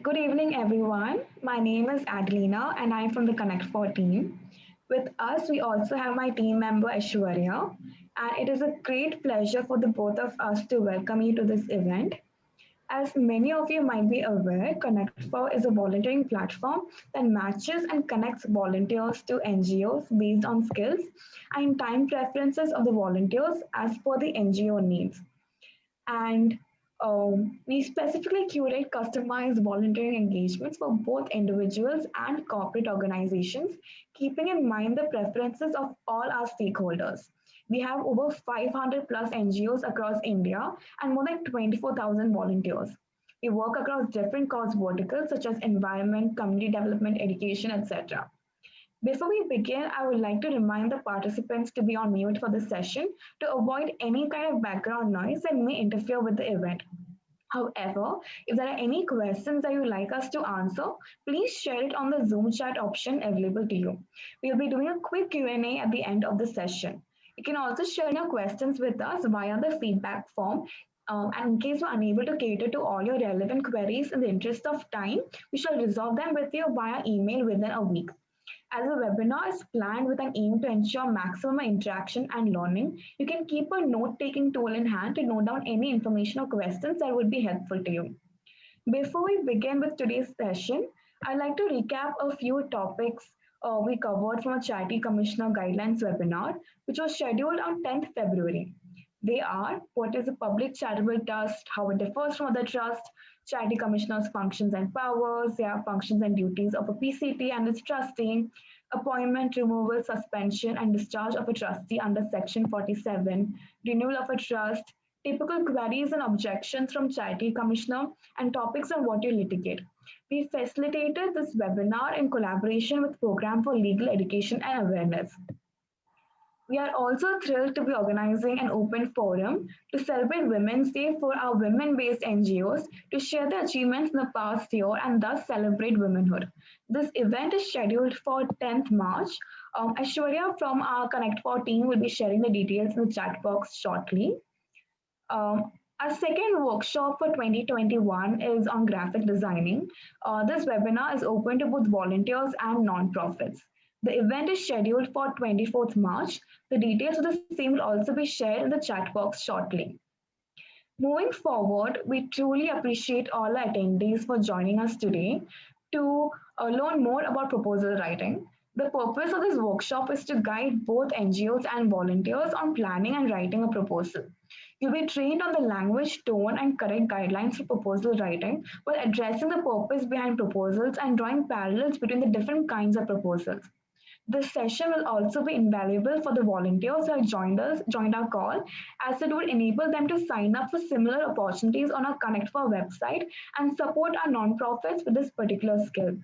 Good evening, everyone. My name is Adelina, and I'm from the Connect 4 team. With us, we also have my team member Aishwarya, and it is a great pleasure for the both of us to welcome you to this event. As many of you might be aware, Connect4 is a volunteering platform that matches and connects volunteers to NGOs based on skills and time preferences of the volunteers as per the NGO needs. And we specifically curate customized volunteering engagements for both individuals and corporate organizations, keeping in mind the preferences of all our stakeholders. We have over 500 plus NGOs across India and more than 24,000 volunteers. We work across different cause verticals such as environment, community development, education, etc. Before we begin, I would like to remind the participants to be on mute for this session to avoid any kind of background noise that may interfere with the event. However, if there are any questions that you would like us to answer, please share it on the Zoom chat option available to you. We'll be doing a quick Q&A at the end of the session. You can also share your questions with us via the feedback form. And in case we're unable to cater to all your relevant queries in the interest of time, we shall resolve them with you via email within a week. As the webinar is planned with an aim to ensure maximum interaction and learning, you can keep a note-taking tool in hand to note down any information or questions that would be helpful to you. Before we begin with today's session, I'd like to recap a few topics we covered from a Charity Commissioner Guidelines webinar, which was scheduled on 10th February. They are what is a public charitable trust, how it differs from other trusts, Charity Commissioner's functions and powers, their functions and duties of a PCT and its trustee, appointment, removal, suspension, and discharge of a trustee under Section 47, renewal of a trust, typical queries and objections from Charity Commissioner, and topics on what you litigate. We facilitated this webinar in collaboration with Program for Legal Education and Awareness. We are also thrilled to be organizing an open forum to celebrate Women's Day for our women based NGOs to share their achievements in the past year and thus celebrate womanhood. This event is scheduled for 10th March. Aishwarya from our Connect4 team will be sharing the details in the chat box shortly. Our second workshop for 2021 is on graphic designing. This webinar is open to both volunteers and nonprofits. The event is scheduled for 24th March. The details of the same will also be shared in the chat box shortly. Moving forward, we truly appreciate all the attendees for joining us today to learn more about proposal writing. The purpose of this workshop is to guide both NGOs and volunteers on planning and writing a proposal. You'll be trained on the language, tone, and correct guidelines for proposal writing while addressing the purpose behind proposals and drawing parallels between the different kinds of proposals. This session will also be invaluable for the volunteers who have joined our call, as it would enable them to sign up for similar opportunities on our Connect4 website and support our nonprofits with this particular skill.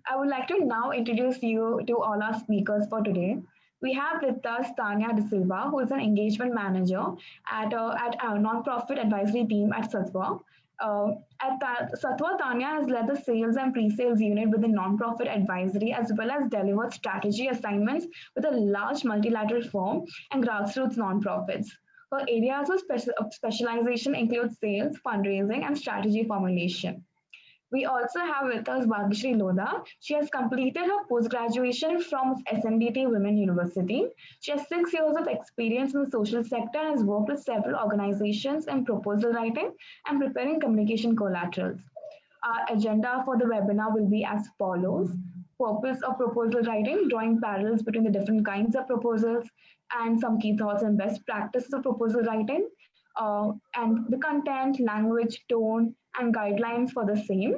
I would like to now introduce you to all our speakers for today. We have with us Tanya De Silva, who is an engagement manager at our nonprofit advisory team at Satwa. Satwa, Tanya has led the sales and pre-sales unit within nonprofit advisory as well as delivered strategy assignments with a large multilateral firm and grassroots nonprofits. Her areas of specialization include sales, fundraising, and strategy formulation. We also have with us Bhagyashree Lodha. She has completed her post-graduation from SNDT Women University. She has 6 years of experience in the social sector and has worked with several organizations in proposal writing and preparing communication collaterals. Our agenda for the webinar will be as follows. Purpose of proposal writing, drawing parallels between the different kinds of proposals, and some key thoughts and best practices of proposal writing, and the content, language, tone, and guidelines for the same.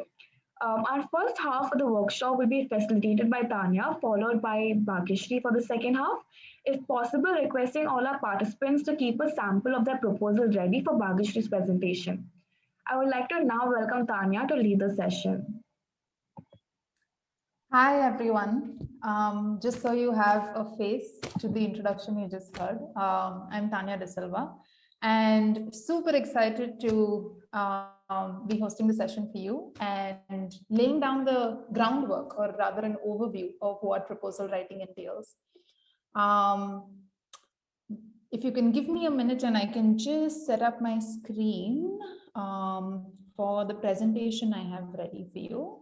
Our first half of the workshop will be facilitated by Tanya, followed by Bhagyashree for the second half. If possible, requesting all our participants to keep a sample of their proposal ready for Bhagyashree's presentation. I would like to now welcome Tanya to lead the session. Hi, everyone. Just so you have a face to the introduction you just heard, I'm Tanya De Silva, and super excited to be hosting the session for you and laying down the groundwork, or rather an overview of what proposal writing entails. if you can give me a minute and I can just set up my screen for the presentation I have ready for you.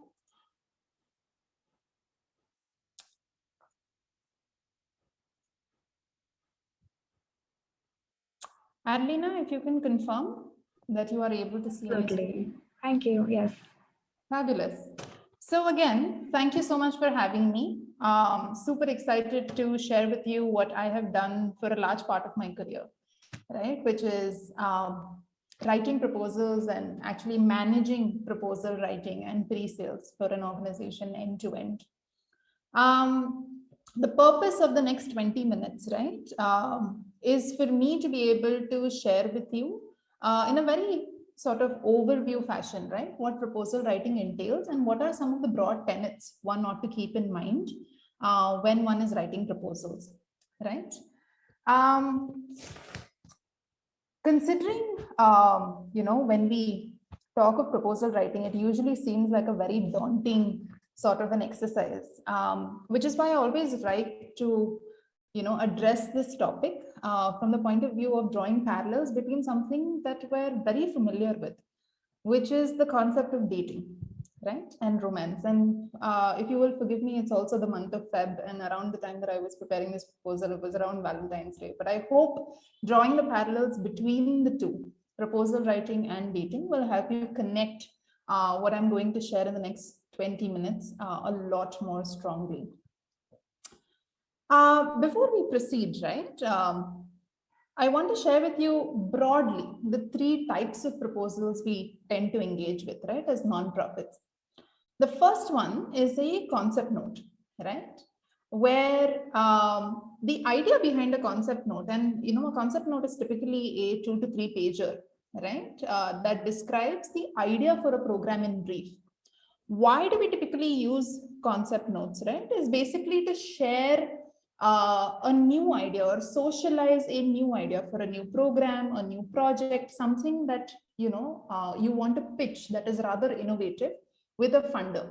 Adelina, if you can confirm that you are able to see my screen. Thank you. Yes. Fabulous. So again, thank you so much for having me. Super excited to share with you what I have done for a large part of my career, right? Which is writing proposals and actually managing proposal writing and pre-sales for an organization end to end. The purpose of the next 20 minutes, right, is for me to be able to share with you in a very sort of overview fashion, right, what proposal writing entails and what are some of the broad tenets one ought to keep in mind when one is writing proposals, right? Considering, when we talk of proposal writing, it usually seems like a very daunting sort of an exercise, which is why I always like to, address this topic from the point of view of drawing parallels between something that we're very familiar with, which is the concept of dating, right, and romance. And if you will forgive me, it's also the month of Feb, and around the time that I was preparing this proposal, it was around Valentine's Day. But I hope drawing the parallels between the two, proposal writing and dating, will help you connect what I'm going to share in the next 20 minutes a lot more strongly. Before we proceed, right, I want to share with you broadly the 3 types of proposals we tend to engage with, right, as nonprofits. The first one is a concept note, right, where the idea behind a concept note, and a concept note is typically a 2 to 3 pager, right, that describes the idea for a program in brief. Why do we typically use concept notes, right? Is basically to share a new idea or socialize a new idea for a new program, a new project, something that you want to pitch that is rather innovative with a funder.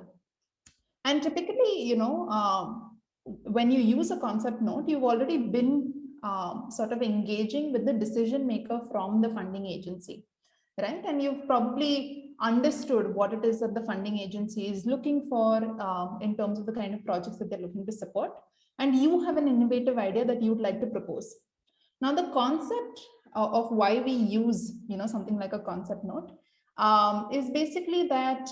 And typically, when you use a concept note, you've already been sort of engaging with the decision maker from the funding agency, right? And you've probably understood what it is that the funding agency is looking for in terms of the kind of projects that they're looking to support. And you have an innovative idea that you'd like to propose. Now, the concept of why we use, something like a concept note is basically that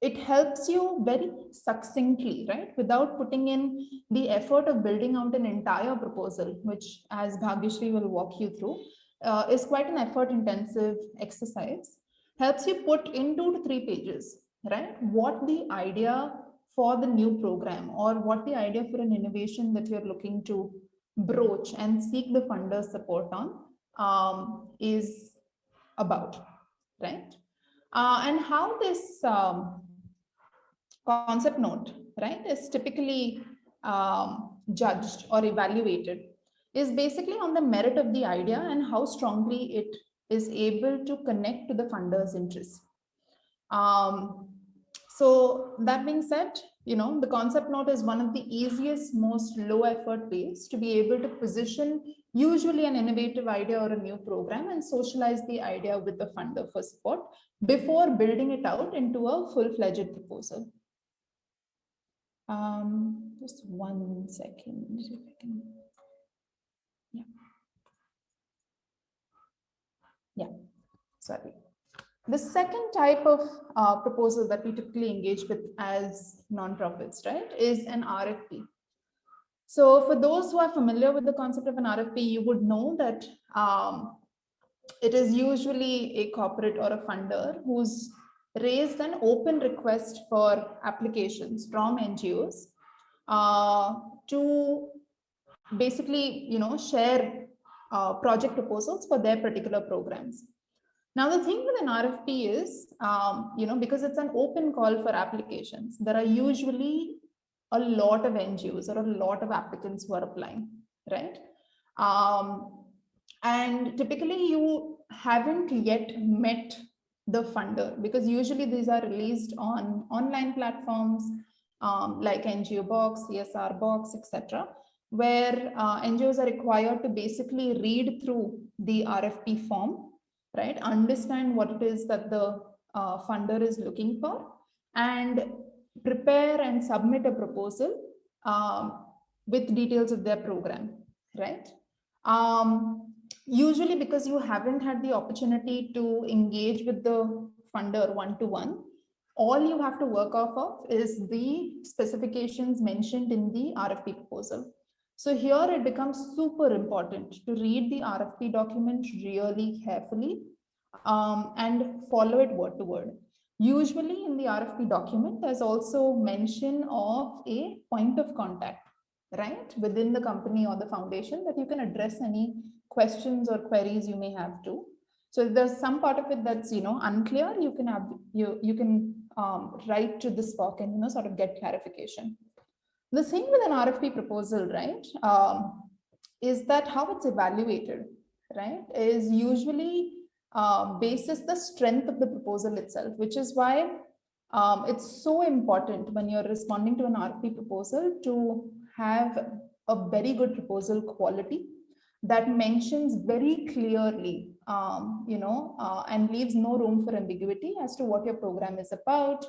it helps you very succinctly, right, without putting in the effort of building out an entire proposal, which, as Bhagyashree will walk you through, is quite an effort-intensive exercise. Helps you put in 2 to 3 pages, right, what the idea for the new program or what the idea for an innovation that you're looking to broach and seek the funder support on is about, right? And how this concept note, right, is typically judged or evaluated is basically on the merit of the idea and how strongly it is able to connect to the funder's interests. So that being said, the concept note is one of the easiest, most low effort ways to be able to position usually an innovative idea or a new program and socialize the idea with the funder for support before building it out into a full-fledged proposal. Just 1 second. If I can... Yeah, sorry. The second type of proposal that we typically engage with as nonprofits, right, is an RFP. So for those who are familiar with the concept of an RFP, you would know that it is usually a corporate or a funder who's raised an open request for applications from NGOs to basically, share project proposals for their particular programs. Now, the thing with an RFP is, because it's an open call for applications, there are usually a lot of NGOs or a lot of applicants who are applying, right? And typically you haven't yet met the funder because usually these are released on online platforms like NGO Box, CSR Box, etc. where NGOs are required to basically read through the RFP form, right? Understand what it is that the funder is looking for, and prepare and submit a proposal with details of their program, right? Usually, because you haven't had the opportunity to engage with the funder one-to-one, all you have to work off of is the specifications mentioned in the RFP proposal. So here it becomes super important to read the RFP document really carefully and follow it word to word. Usually in the RFP document, there's also mention of a point of contact, right, within the company or the foundation that you can address any questions or queries you may have to. So if there's some part of it that's unclear, you can have you can write to the SPOC and sort of get clarification. The thing with an RFP proposal, right, is that how it's evaluated, right, is usually basis the strength of the proposal itself, which is why it's so important when you're responding to an RFP proposal to have a very good proposal quality that mentions very clearly, and leaves no room for ambiguity as to what your program is about,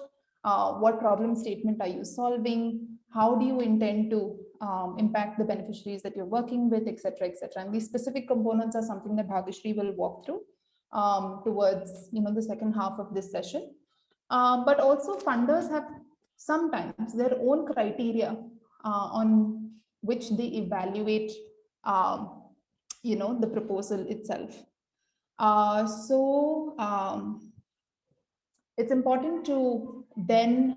what problem statement are you solving, how do you intend to impact the beneficiaries that you're working with, etc., etc. And these specific components are something that Bhagyashree will walk through towards the second half of this session. But also funders have sometimes their own criteria on which they evaluate the proposal itself. It's important to then,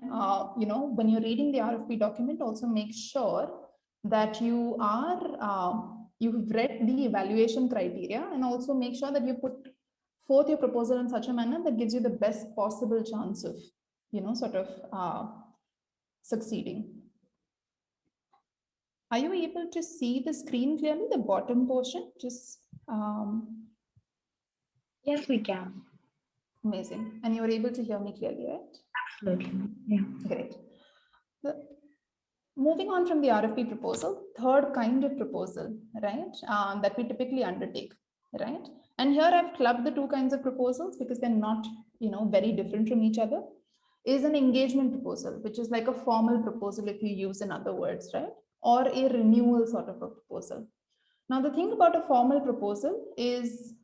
when you're reading the RFP document, also make sure that you are, you've read the evaluation criteria, and also make sure that you put forth your proposal in such a manner that gives you the best possible chance of, sort of succeeding. Are you able to see the screen clearly, the bottom portion? Just Yes, we can. amazing. And you're able to hear me clearly, right? Absolutely. Yeah. Great. Moving on from the RFP proposal, third kind of proposal, right, that we typically undertake, right? And here I've clubbed the two kinds of proposals because they're not, very different from each other, is an engagement proposal, which is like a formal proposal if you use in other words, right? Or a renewal sort of a proposal. Now, the thing about a formal proposal is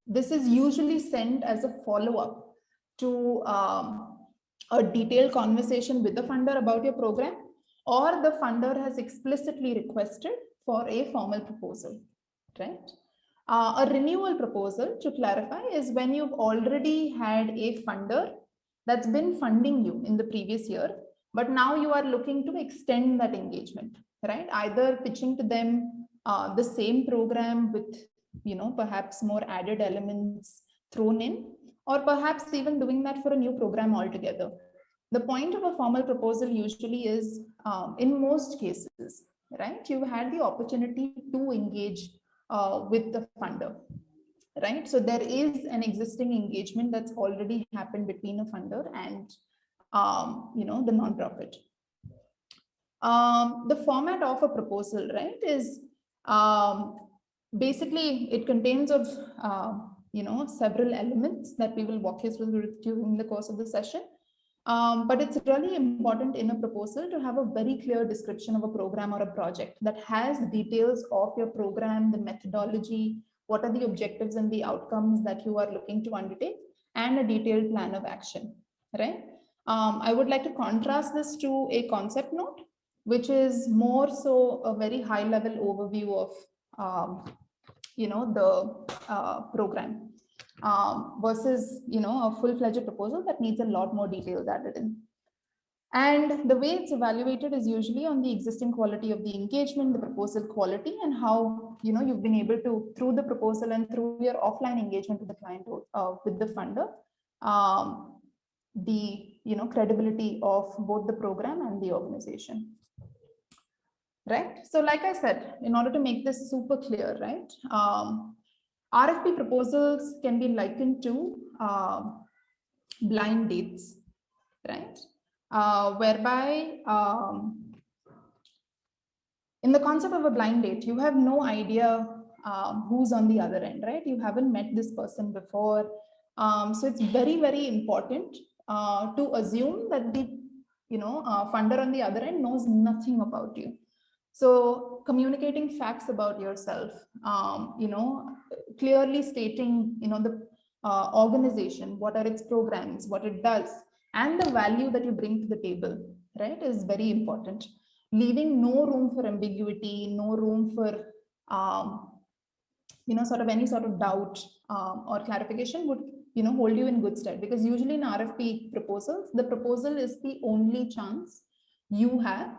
this is usually sent as a follow-up to a detailed conversation with the funder about your program, or the funder has explicitly requested for a formal proposal, right? A renewal proposal, to clarify, is when you've already had a funder that's been funding you in the previous year, but now you are looking to extend that engagement, right? Either pitching to them the same program with, perhaps more added elements thrown in, or perhaps even doing that for a new program altogether. The point of a formal proposal usually is, in most cases, right, you've had the opportunity to engage with the funder, right? So there is an existing engagement that's already happened between a funder and, the nonprofit. The format of a proposal, right, is basically it contains of, several elements that we will walk you through during the course of the session. But it's really important in a proposal to have a very clear description of a program or a project that has details of your program, the methodology, what are the objectives and the outcomes that you are looking to undertake, and a detailed plan of action, right? I would like to contrast this to a concept note, which is more so a very high level overview of, the program. Versus, a full-fledged proposal that needs a lot more details added in. And the way it's evaluated is usually on the existing quality of the engagement, the proposal quality, and how, you've been able to, through the proposal and through your offline engagement with the client, with the funder, the, credibility of both the program and the organization. Right. So like I said, in order to make this super clear, right, RFP proposals can be likened to blind dates, right? Whereby In the concept of a blind date, you have no idea who's on the other end, right? You haven't met this person before. So it's very, very important to assume that the funder on the other end knows nothing about you. So communicating facts about yourself, clearly stating, the organization, what are its programs, what it does, and the value that you bring to the table, right, is very important. Leaving no room for ambiguity, no room for, sort of any sort of doubt or clarification would, hold you in good stead. Because usually in RFP proposals, the proposal is the only chance you have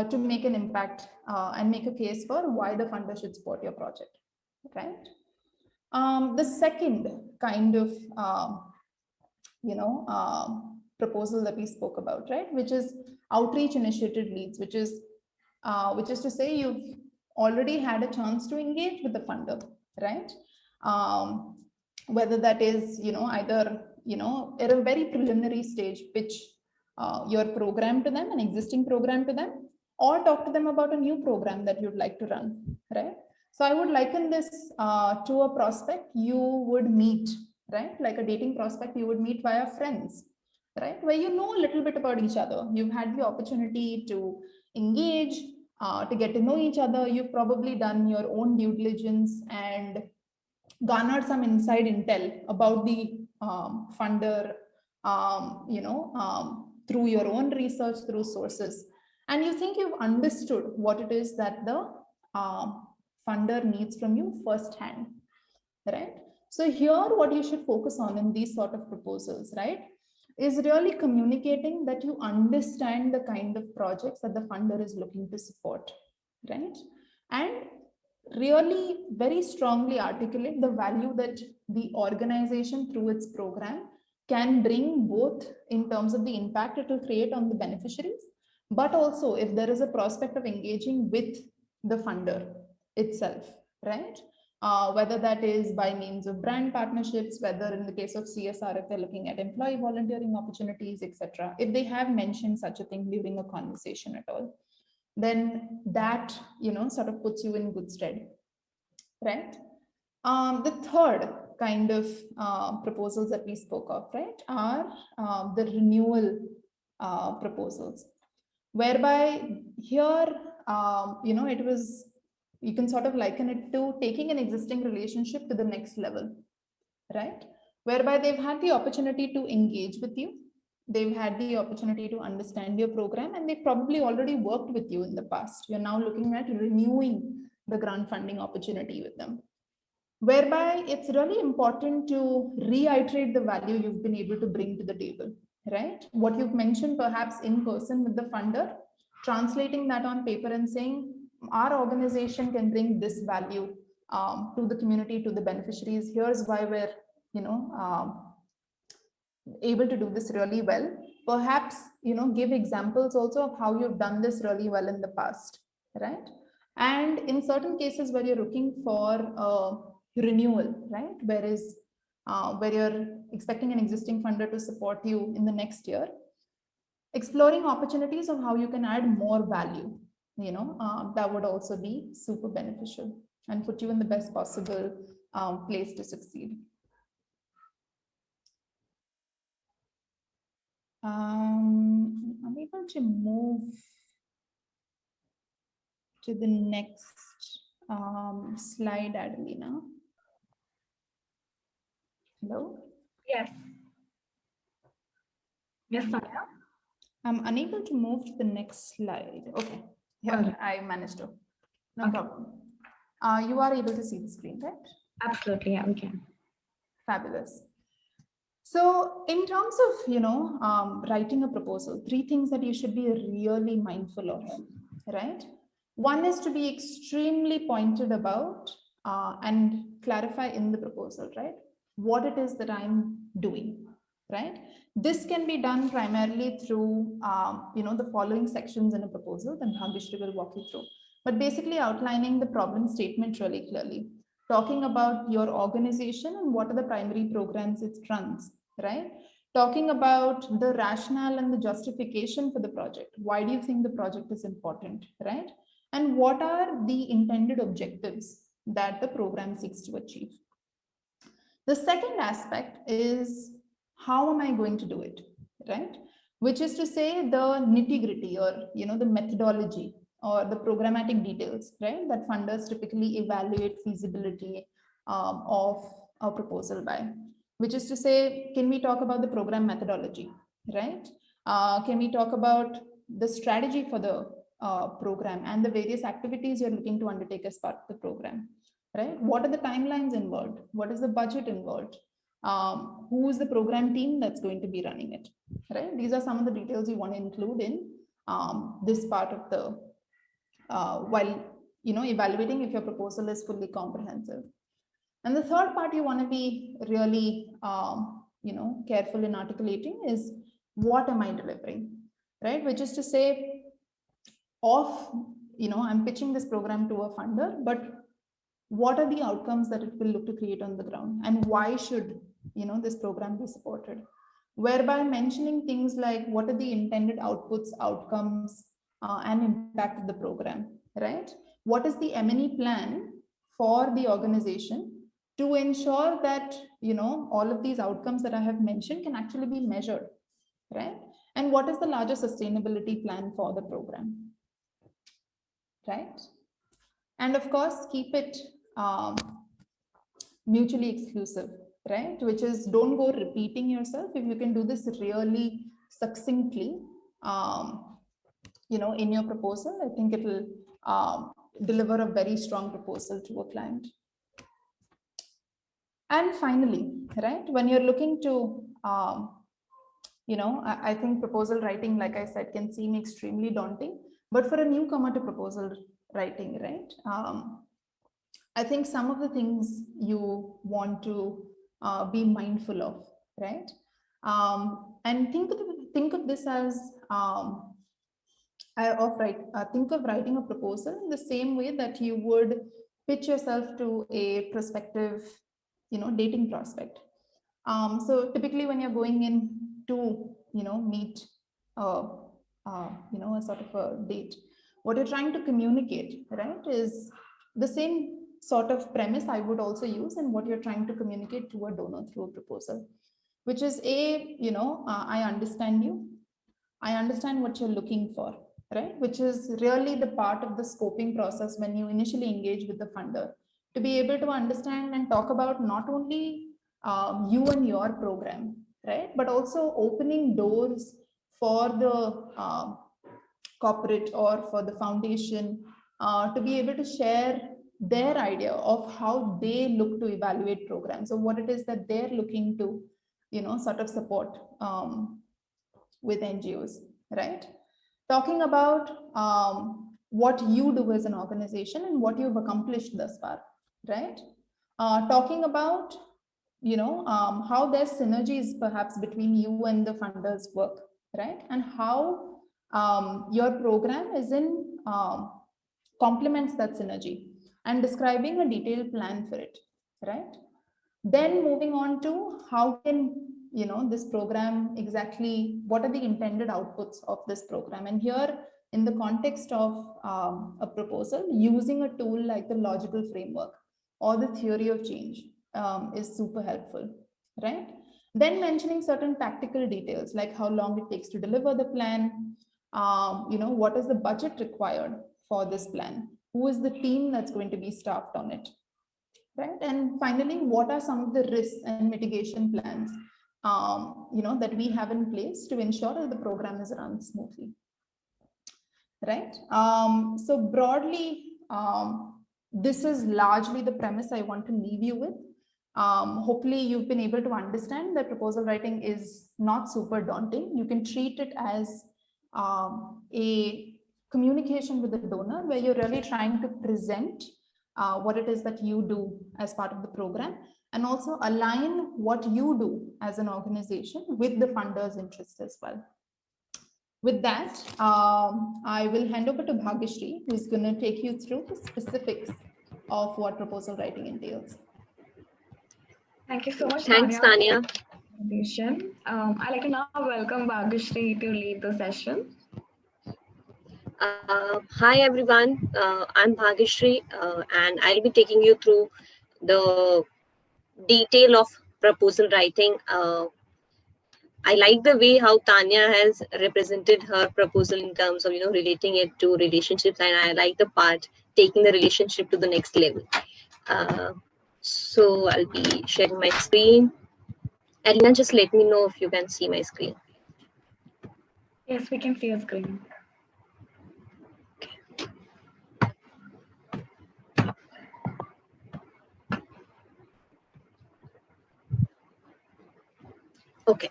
to make an impact and make a case for why the funder should support your project, right? The second kind of, proposal that we spoke about, right, which is outreach initiated leads, which is to say you've already had a chance to engage with the funder, right? Whether that is, either, at a very preliminary stage, pitch your program to them, an existing program to them, or talk to them about a new program that you'd like to run, right? So I would liken this to a prospect you would meet, right? Like a dating prospect you would meet via friends, right? Where you know a little bit about each other. You've had the opportunity to engage, to get to know each other. You've probably done your own due diligence and garnered some inside intel about the funder, through your own research, through sources. And you think you've understood what it is that the funder needs from you firsthand, right? So here, what you should focus on in these sort of proposals, right, is really communicating that you understand the kind of projects that the funder is looking to support, right? And really very strongly articulate the value that the organization through its program can bring, both in terms of the impact it will create on the beneficiaries, but also if there is a prospect of engaging with the funder itself, right? Whether that is by means of brand partnerships, whether in the case of CSR, if they're looking at employee volunteering opportunities, etc. If they have mentioned such a thing during a conversation at all, then that, sort of puts you in good stead, right? The third kind of proposals that we spoke of, right, are the renewal proposals, whereby here, it was, you can sort of liken it to taking an existing relationship to the next level, right? Whereby they've had the opportunity to engage with you, they've had the opportunity to understand your program, and they've probably already worked with you in the past. You're now looking at renewing the grant funding opportunity with them, whereby it's really important to reiterate the value you've been able to bring to the table, right? What you've mentioned perhaps in person with the funder, translating that on paper and saying, our organization can bring this value to the community, to the beneficiaries. Here's why we're, able to do this really well. Perhaps, give examples also of how you've done this really well in the past, right? And in certain cases where you're looking for renewal, right, where you're expecting an existing funder to support you in the next year, exploring opportunities of how you can add more value, that would also be super beneficial and put you in the best possible place to succeed. I'm able to move to the next slide, Adelina. Hello? Yes. Yes, Tanya? I'm unable to move to the next slide. Okay, yeah, okay. I managed to. No problem. You are able to see the screen, right? Absolutely, yeah, we can. Fabulous. So in terms of, writing a proposal, 3 things that you should be really mindful of, right? One is to be extremely pointed about and clarify in the proposal, right, what it is that I'm doing, right? This can be done primarily through, the following sections in a proposal that Bhagyashree will walk you through. But basically outlining the problem statement really clearly, talking about your organization and what are the primary programs it runs, right? Talking about the rationale and the justification for the project. Why do you think the project is important, right? and what are the intended objectives that the program seeks to achieve. The second aspect is how am I going to do it, right? Which is to say the nitty-gritty, or the methodology or the programmatic details, right? That funders typically evaluate feasibility of a proposal by. Which is to say, can we talk about the program methodology, right? Can we talk about the strategy for the program and the various activities you're looking to undertake as part of the program, right? What are the timelines involved? What is the budget involved? Who is the program team that's going to be running it, right? These are some of the details you want to include in this part of the, while evaluating if your proposal is fully comprehensive. And the third part you want to be really careful in articulating is, what am I delivering, right? Which is to say, I'm pitching this program to a funder, but what are the outcomes that it will look to create on the ground, and why should this program be supported? Whereby mentioning things like what are the intended outputs, outcomes, and impact of the program, right? What is the M&E plan for the organization to ensure that all of these outcomes that I have mentioned can actually be measured, right? And what is the larger sustainability plan for the program, right? And of course, keep it mutually exclusive, right? Which is, don't go repeating yourself. If you can do this really succinctly, in your proposal, I think it will deliver a very strong proposal to a client. And finally, right, when you're looking to, I think proposal writing, like I said, can seem extremely daunting, but for a newcomer to proposal writing, right, I think some of the things you want to be mindful of, right? And think of this as think of writing a proposal in the same way that you would pitch yourself to a prospective, dating prospect. So typically, when you're going in to, meet, a sort of a date, what you're trying to communicate, right, is the same sort of premise I would also use in what you're trying to communicate to a donor through a proposal, which is I understand you, I understand what you're looking for, right? Which is really the part of the scoping process when you initially engage with the funder, to be able to understand and talk about not only you and your program, right, but also opening doors for the corporate or for the foundation to be able to share their idea of how they look to evaluate programs, or what it is that they're looking to, sort of support with NGOs, right? Talking about what you do as an organization and what you've accomplished thus far, right? Talking about, how there's synergies perhaps between you and the funders' work, right? And how your program is in complements that synergy, and describing a detailed plan for it, right? Then moving on to how can this program exactly, what are the intended outputs of this program? And here, in the context of a proposal, using a tool like the logical framework or the theory of change is super helpful, right? Then mentioning certain tactical details like how long it takes to deliver the plan, what is the budget required for this plan, who is the team that's going to be staffed on it, right? And finally, what are some of the risks and mitigation plans that we have in place to ensure that the program is run smoothly, right? So broadly, this is largely the premise I want to leave you with. Hopefully you've been able to understand that proposal writing is not super daunting. You can treat it as a communication with the donor, where you're really trying to present what it is that you do as part of the program, and also align what you do as an organization with the funder's interests as well. With that, I will hand over to Bhagyashree, who's going to take you through the specifics of what proposal writing entails. Thank you so much, Thanks, Tanya. I'd like to now welcome Bhagyashree to lead the session. Hi everyone, I'm Bhagishri and I'll be taking you through the detail of proposal writing. I like the way how Tanya has represented her proposal in terms of relating it to relationships, and I like the part taking the relationship to the next level. Uh, so I'll be sharing my screen. Alina, just let me know if you can see my screen. Yes, we can see your screen. Okay,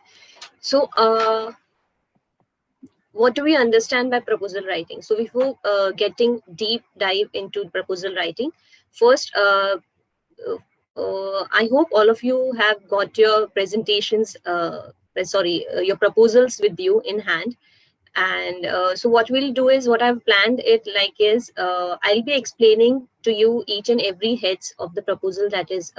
so what do we understand by proposal writing? So before getting deep dive into proposal writing, first, I hope all of you have got your presentations, your proposals with you in hand. And so what we'll do is, what I've planned it like is, I'll be explaining to you each and every heads of the proposal that is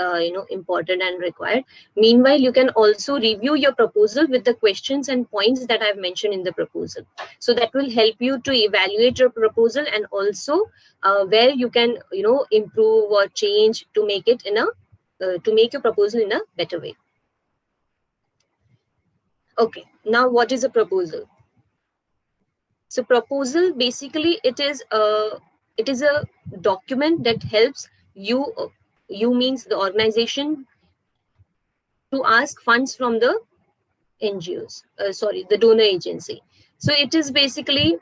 important and required. Meanwhile, you can also review your proposal with the questions and points that I've mentioned in the proposal, so that will help you to evaluate your proposal, and also where you can improve or change to make it in a to make your proposal in a better way. Okay, now what is a proposal? So proposal, basically it is a document that helps you, you means the organization, to ask funds from the NGOs, the donor agency. So it is basically,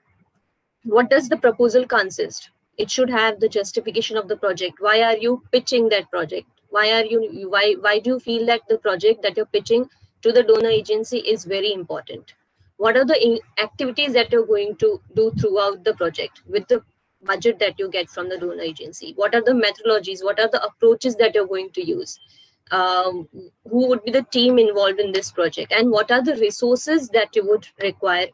what does the proposal consist? It should have the justification of the project. Why are you pitching that project? Why do you feel that the project that you're pitching to the donor agency is very important? What are the activities that you're going to do throughout the project with the budget that you get from the donor agency? What are the methodologies? What are the approaches that you're going to use? Who would be the team involved in this project? And what are the resources that you would require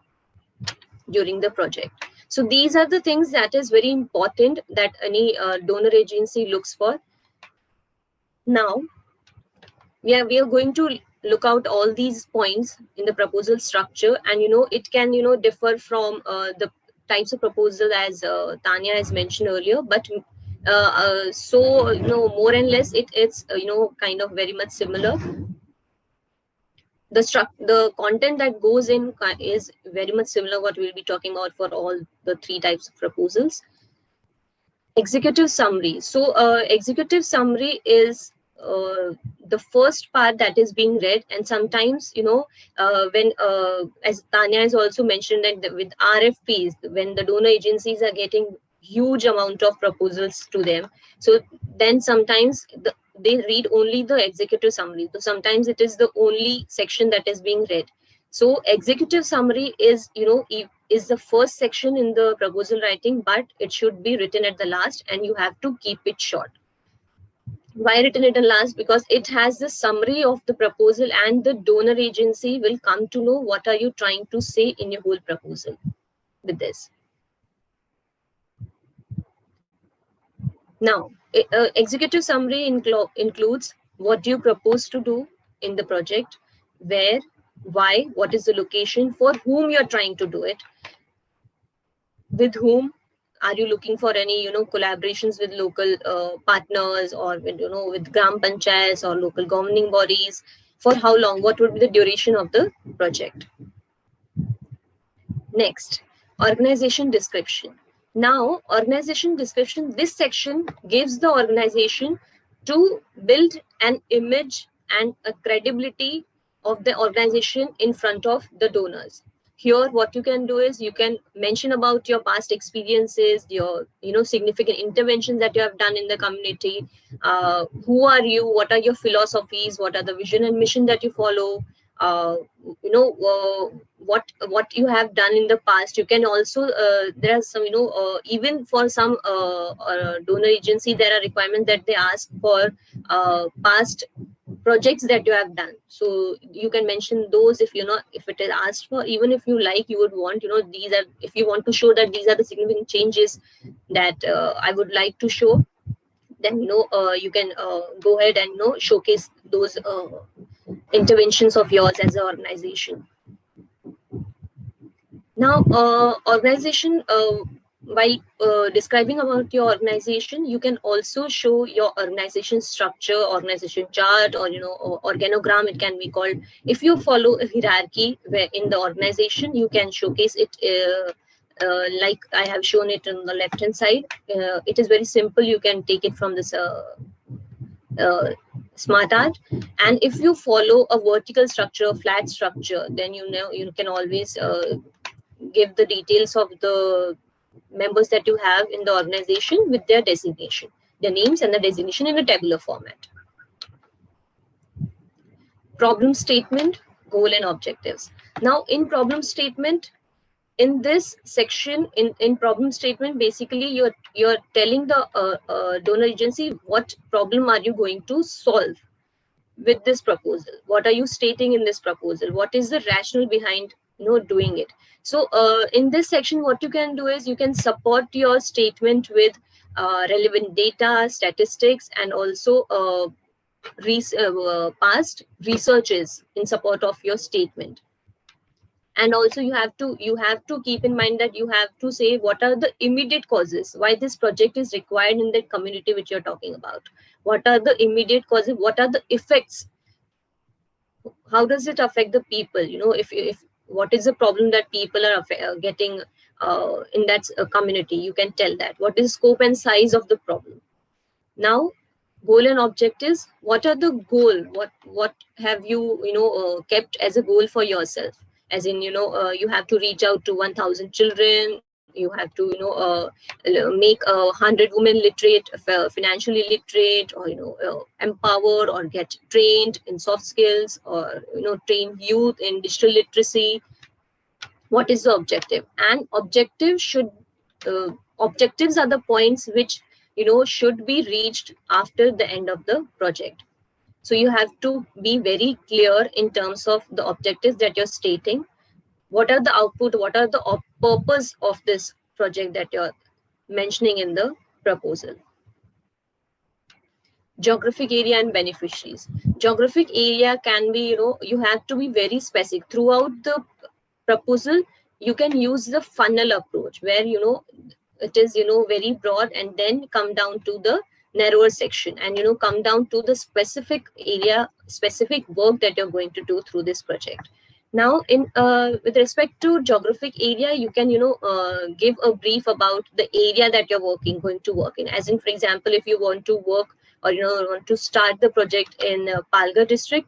during the project? So these are the things that is very important that any donor agency looks for. Now, we are going to look out all these points in the proposal structure, and it can differ from the types of proposal, as Tanya has mentioned earlier, but so more and less it's kind of very much similar. The content that goes in is very much similar what we'll be talking about for all the three types of proposals. Executive summary. So executive summary is the first part that is being read, and sometimes when as Tanya has also mentioned, that with RFPs, when the donor agencies are getting huge amount of proposals to them, so then sometimes they read only the executive summary. So sometimes it is the only section that is being read. So executive summary is is the first section in the proposal writing, but it should be written at the last, and you have to keep it short. Why written at the last? Because it has the summary of the proposal, and the donor agency will come to know what are you trying to say in your whole proposal with this. Now, executive summary includes what do you propose to do in the project, where, why, what is the location, for whom you're trying to do it, with whom are you looking for any collaborations with local partners, or with with gram panchayats or local governing bodies, for how long, what would be the duration of the project. Next, organization description. Now, organization description, this section gives the organization to build an image and a credibility of the organization in front of the donors. Here, what you can do is you can mention about your past experiences, your significant interventions that you have done in the community. Who are you? What are your philosophies? What are the vision and mission that you follow? What you have done in the past. You can also there are some even for some donor agency, there are requirements that they ask for past projects that you have done. So you can mention those if if it is asked for. Even if you like, you would want these are, if you want to show that these are the significant changes that I would like to show, then you can go ahead and showcase those interventions of yours as an organization. Now, organization while describing about your organization, you can also show your organization structure, organization chart, or or organogram it can be called. If you follow a hierarchy where in the organization, you can showcase it like I have shown it on the left hand side. It is very simple. You can take it from this smart art. And if you follow a vertical structure, a flat structure, then you can always give the details of the members that you have in the organization with their designation, their names and the designation in a tabular format. Problem statement, goal and objectives. Now in problem statement, in this section, in problem statement, basically you're telling the donor agency what problem are you going to solve with this proposal. What are you stating in this proposal? What is the rationale behind doing it? So in this section, what you can do is you can support your statement with relevant data, statistics, and also past researches in support of your statement. And also you have to keep in mind that you have to say what are the immediate causes why this project is required in the community which you're talking about. What are the immediate causes? What are the effects? How does it affect the people? If what is the problem that people are getting in that community, you can tell that. What is scope and size of the problem? Now goal and objectives. What are the goal? What have you kept as a goal for yourself? As in you have to reach out to 1,000 children. You have to make 100 women literate, financially literate, or empowered or get trained in soft skills, or train youth in digital literacy. What is the objective? And objectives are the points which should be reached after the end of the project. So you have to be very clear in terms of the objectives that you're stating. What are the output? What are the purpose of this project that you're mentioning in the proposal? Geographic area and beneficiaries. Geographic area can be, you have to be very specific throughout the proposal. You can use the funnel approach where it is very broad, and then come down to the narrower section, and come down to the specific area, specific work that you're going to do through this project. Now in with respect to geographic area, you can give a brief about the area that you're going to work in. As in, for example, if you want to work or want to start the project in Palghar district,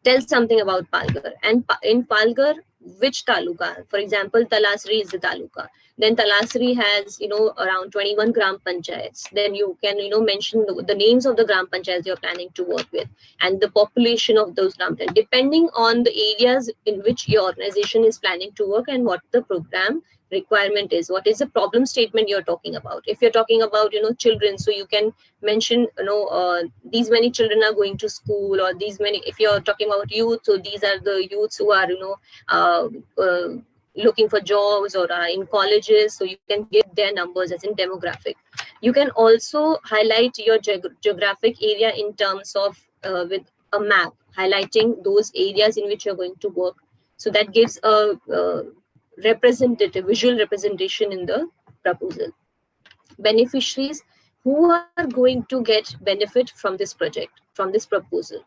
tell something about Palghar. And in Palghar, which taluka? For example, Talasri is the taluka. Then Talasri has around 21 gram panchayats. Then you can mention the names of the gram panchayats you're planning to work with, and the population of those gram panchayats, depending on the areas in which your organization is planning to work, and what the program requirement is. What is the problem statement you're talking about? If you're talking about children, so you can mention these many children are going to school, or these many. If you're talking about youth, so these are the youths who are looking for jobs or are in colleges, so you can give their numbers as in demographic. You can also highlight your geographic area in terms of with a map highlighting those areas in which you're going to work. So that gives a representative visual representation in the proposal. Beneficiaries, who are going to get benefit from this project, from this proposal?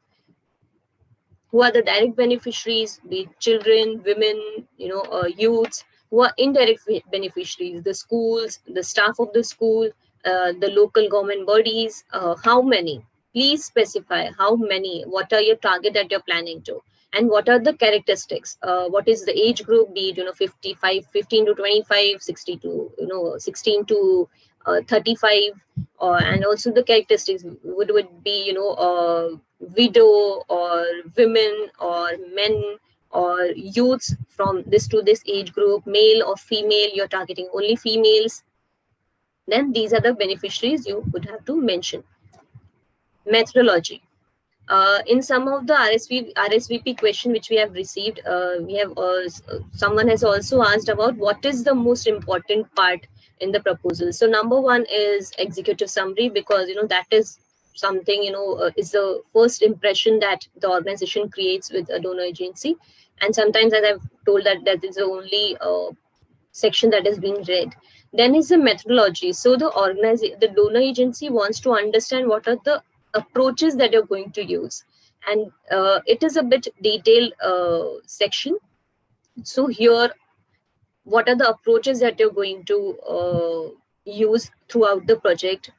Who are the direct beneficiaries? Be it children, women, youths. Who are indirect beneficiaries? The schools, the staff of the school, the local government bodies. How many? Please specify how many. What are your target that you're planning to? And what are the characteristics? What is the age group? Be it 15 to 25, 16 to 35, and also the characteristics would be widow or women or men or youths from this to this age group, male or female. You're targeting only females. Then these are the beneficiaries you would have to mention. Methodology. In some of the RSVP question which we have received, someone has also asked about what is the most important part in the proposal. So number one is executive summary, because that is something is the first impression that the organization creates with a donor agency. And sometimes, as I've told, that is the only section that is being read. Then is the methodology. So the donor agency wants to understand what are the approaches that you're going to use, and it is a bit detailed section. So here, what are the approaches that you're going to use throughout the project?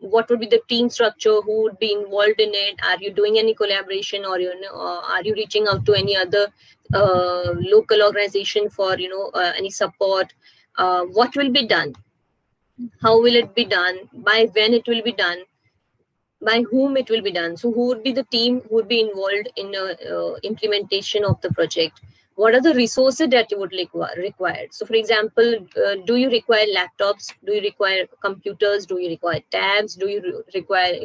What would be the team structure? Who would be involved in it? Are you doing any collaboration, or are you reaching out to any other local organization for any support? What will be done? How will it be done? By when it will be done? By whom it will be done? So who would be the team who would be involved in implementation of the project? What are the resources that you would require? So for example, do you require laptops? Do you require computers? Do you require tabs? Do you require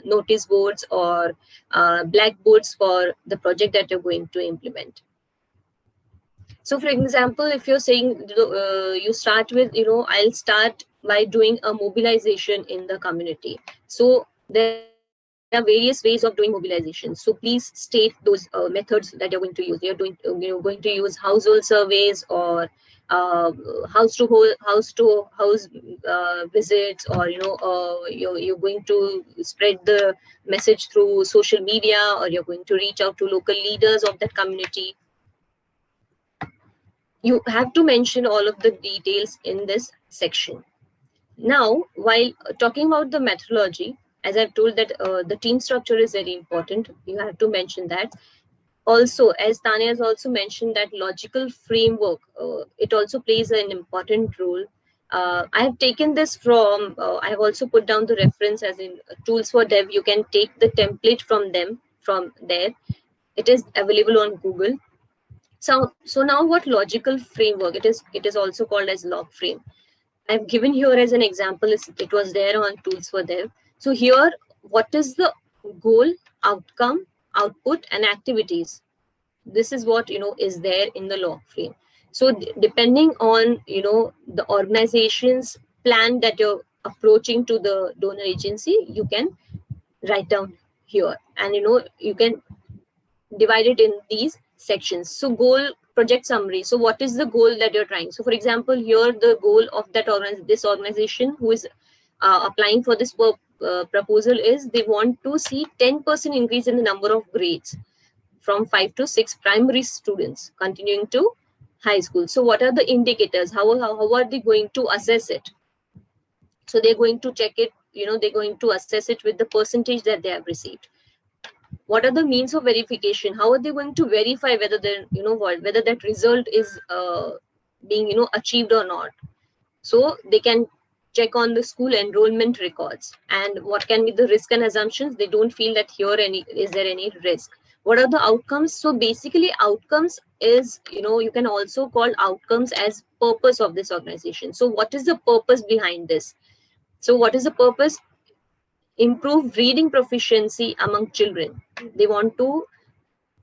notice boards or blackboards for the project that you're going to implement? So for example, if you're saying you start with, I'll start by doing a mobilization in the community. So there are various ways of doing mobilization. So please state those methods that you're going to use. You're going to use household surveys, or house to house visits, or you're going to spread the message through social media, or you're going to reach out to local leaders of that community. You have to mention all of the details in this section. Now, while talking about the methodology, as I've told that the team structure is very important, you have to mention that. Also, as Tanya has also mentioned, that logical framework, it also plays an important role. I have taken this from, I have also put down the reference as in Tools for Dev. You can take the template from there. It is available on Google. So now what logical framework? It is also called as log frame. I've given here as an example. It was there on Tools for Dev. So here, what is the goal, outcome, output, and activities? This is what is there in the log frame. So depending on the organization's plan that you're approaching to the donor agency, you can write down here, and you can divide it in these sections. So goal, project summary. So what is the goal that you're trying? So for example, here the goal of that this organization who is applying for this proposal is they want to see 10% increase in the number of grades from 5 to 6 primary students continuing to high school. So what are the indicators? How are they going to assess it? So they're going to check it, they're going to assess it with the percentage that they have received. What are the means of verification? How are they going to verify whether whether that result is being achieved or not? So they can check on the school enrollment records, and what can be the risk and assumptions. They don't feel that here is there any risk. What are the outcomes? So basically outcomes is, you can also call outcomes as purpose of this organization. So what is the purpose behind this? So what is the purpose? Improve reading proficiency among children. They want to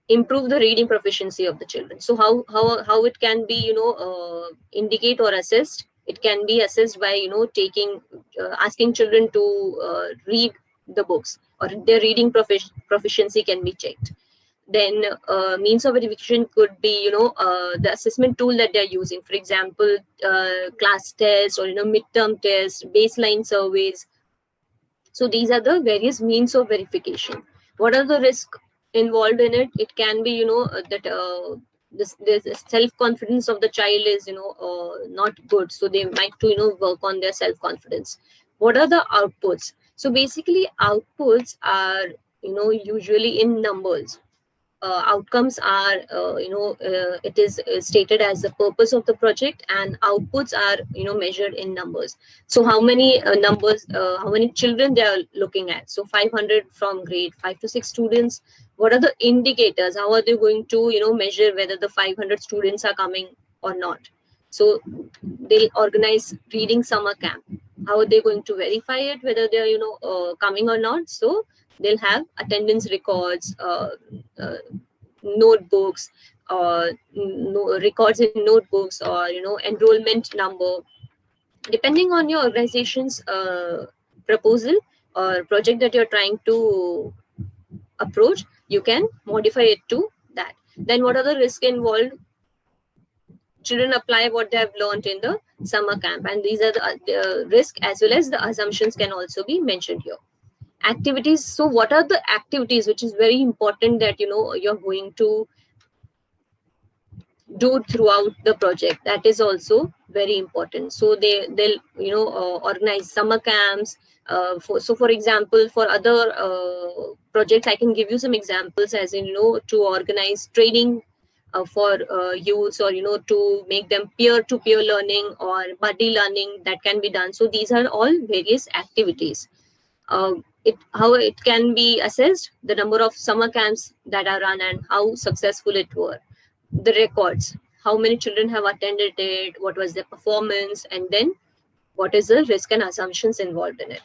improve the reading proficiency of the children. So how it can be indicate or assessed? It can be assessed by taking asking children to read the books, or their reading proficiency can be checked. Then means of verification could be the assessment tool that they're using. For example, class tests, or midterm tests, baseline surveys. So these are the various means of verification. What are the risks involved in it? It can be that this self-confidence of the child is not good, so they might to work on their self-confidence. What are the outputs? So basically outputs are usually in numbers. Outcomes are it is stated as the purpose of the project, and outputs are measured in numbers. So how many numbers, how many children they are looking at? So 500 from grade 5 to 6 students. What are the indicators? How are they going to measure whether the 500 students are coming or not? So they'll organize reading summer camp. How are they going to verify it, whether they're coming or not? So they'll have attendance records, notebooks, records in notebooks, or enrollment number. Depending on your organization's proposal or project that you're trying to approach, you can modify it to that. Then what are the risks involved? children apply what they have learned in the summer camp, and these are the risk as well as the assumptions can also be mentioned here. Activities. So what are the activities which is very important that you're going to do throughout the project? That is also very important. So they'll organize summer camps. For example, for other projects, I can give you some examples, as in to organize training for youth, or to make them peer-to-peer learning or buddy learning, that can be done. So these are all various activities. How it can be assessed, the number of summer camps that are run and how successful it were, the records, how many children have attended it, what was their performance, and then what is the risk and assumptions involved in it.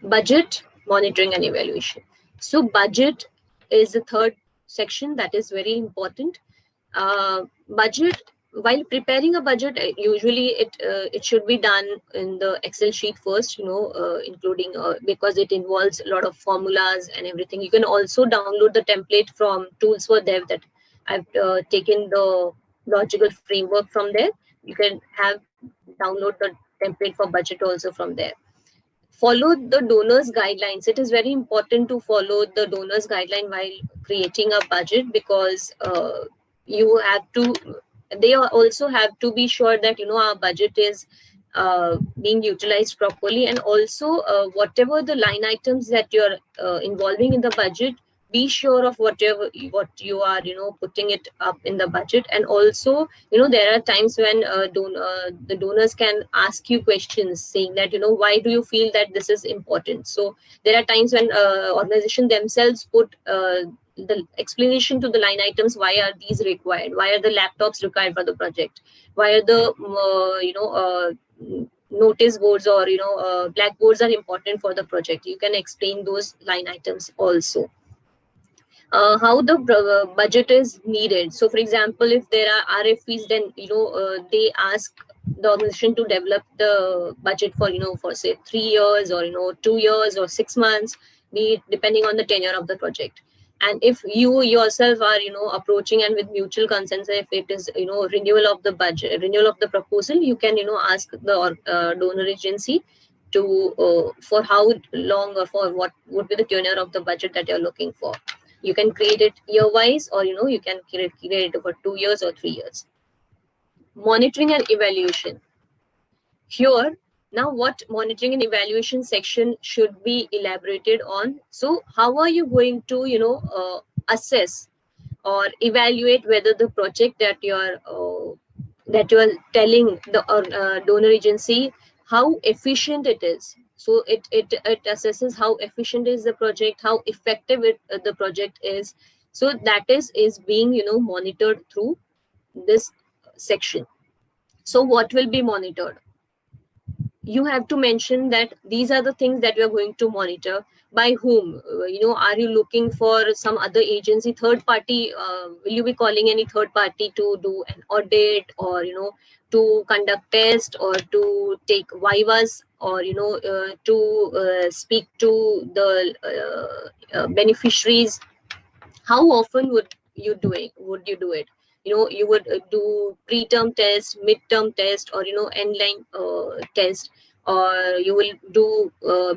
Budget, monitoring and evaluation. So budget is the third section that is very important. Budget, while preparing a budget, usually it should be done in the Excel sheet first, including because it involves a lot of formulas and everything. You can also download the template from Tools for Dev that I've taken the logical framework from there. You can download the template for budget also from there. Follow the donors guidelines. It is very important to follow the donors guideline while creating a budget, because you have to, they also have to be sure that our budget is being utilized properly, and also whatever the line items that you're involving in the budget, be sure of what you are putting it up in the budget. And also there are times when the donors can ask you questions saying that why do you feel that this is important. So there are times when organization themselves put the explanation to the line items, why are these required, why are the laptops required for the project, why are the notice boards or blackboards are important for the project. You can explain those line items also. How the budget is needed. So for example, if there are RFPs, then they ask the organization to develop the budget for for say 3 years or 2 years or 6 months, depending on the tenure of the project. And if you yourself are approaching and with mutual consent, if it is renewal of the budget, renewal of the proposal, you can ask the donor agency to for how long or for what would be the tenure of the budget that you're looking for. You can create it year-wise, or you can create it for 2 years or 3 years. Monitoring and evaluation. Here, now what monitoring and evaluation section should be elaborated on. So how are you going to assess or evaluate whether the project that you are telling the donor agency how efficient it is. So it assesses how efficient is the project, how effective the project is. So that is being monitored through this section. So what will be monitored? You have to mention that these are the things that you are going to monitor. By whom? Are you looking for some other agency, third party? Will you be calling any third party to do an audit, or to conduct tests, or to take vivas, or to speak to the beneficiaries? How often would you do it? You would do pre-term test, mid-term test, or end-line test, or you will do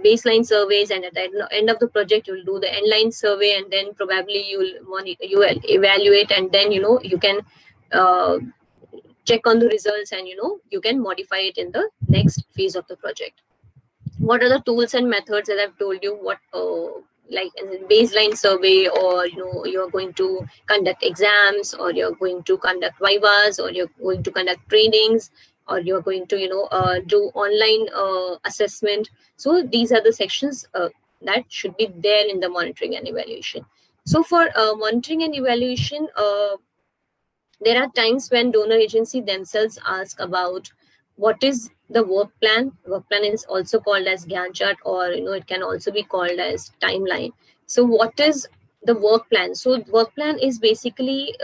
baseline surveys, and at the end of the project you will do the end-line survey, and then probably you will evaluate, and then you can check on the results, and you can modify it in the next phase of the project. What are the tools and methods that I've told you? What like baseline survey, or you're going to conduct exams, or you're going to conduct vivas, or you're going to conduct trainings, or you're going to do online assessment. So these are the sections that should be there in the monitoring and evaluation. So for monitoring and evaluation, there are times when donor agency themselves ask about what is the work plan. Work plan is also called as Gantt chart, or it can also be called as timeline. So what is the work plan? So work plan is basically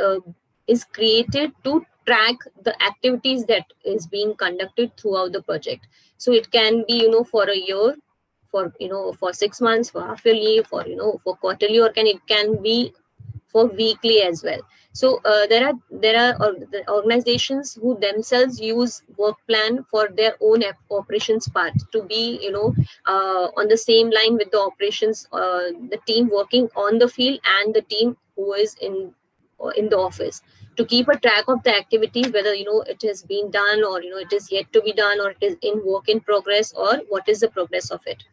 is created to track the activities that is being conducted throughout the project. So it can be for a year, for for 6 months, for half yearly, for for quarterly, or it can be for weekly as well. So there are the organizations who themselves use work plan for their own operations part to be, on the same line with the operations, the team working on the field and the team who is in the office, to keep a track of the activity, whether it has been done, or it is yet to be done, or it is in work in progress, or what is the progress of it.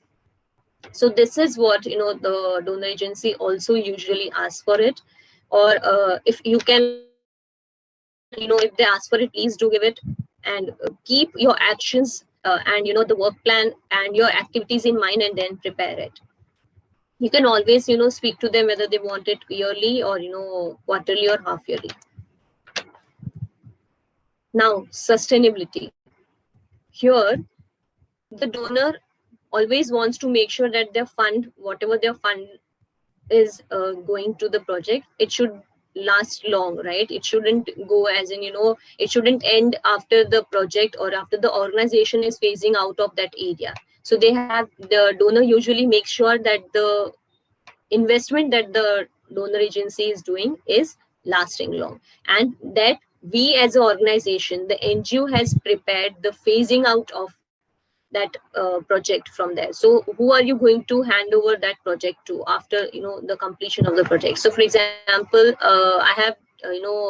So this is what the donor agency also usually asks for it. Or if you can, if they ask for it, please do give it, and keep your actions and the work plan and your activities in mind, and then prepare it. You can always speak to them whether they want it yearly or quarterly or half yearly. Now, sustainability. Here, the donor always wants to make sure that their fund, whatever their fund is going to the project, it should last long, right? It shouldn't go as in, it shouldn't end after the project or after the organization is phasing out of that area. So the donor usually makes sure that the investment that the donor agency is doing is lasting long, and that we as an organization, the NGO, has prepared the phasing out of that project from there. So who are you going to hand over that project to after the completion of the project? So for example, I have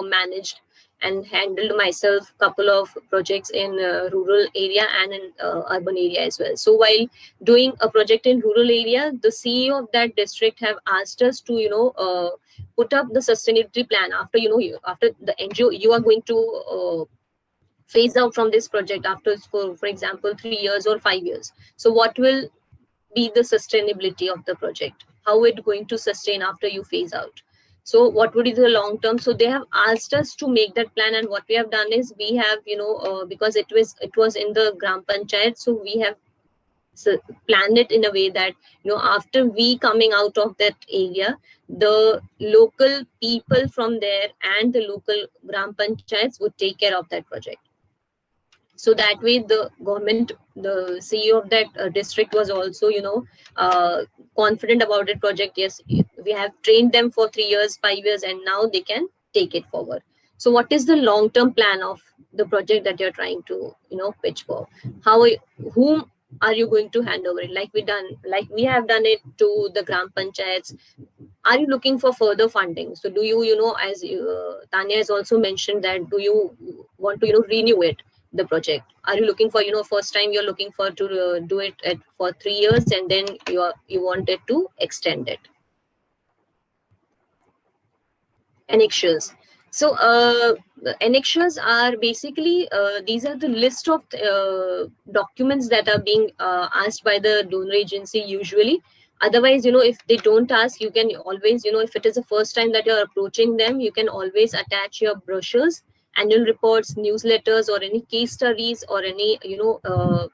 managed and handled myself couple of projects in rural area and in urban area as well. So while doing a project in rural area, the CEO of that district have asked us to put up the sustainability plan. After after the NGO, you are going to phase out from this project after, for example, 3 years or 5 years. So what will be the sustainability of the project? How it going to sustain after you phase out? So what would be the long term? So they have asked us to make that plan, and what we have done is we have because it was in the Gram Panchayat, so we have planned it in a way that after we coming out of that area, the local people from there and the local Gram Panchayats would take care of that project. So that way the government, the CEO of that district was also confident about the project. Yes, we have trained them for 3 years, 5 years, and now they can take it forward. So what is the long term plan of the project that you're trying to pitch for? Whom are you going to hand over it? Like we have done it to the Gram Panchayats. Are you looking for further funding? So do you as Tanya has also mentioned, that do you want to renew it, the project? Are you looking for first time you're looking for to do it for 3 years, and then you wanted to extend it? Annexures. So the annexures are basically these are the list of documents that are being asked by the donor agency usually. Otherwise, if they don't ask, you can always, if it is the first time that you're approaching them, you can always attach your brochures, annual reports, newsletters, or any case studies, or any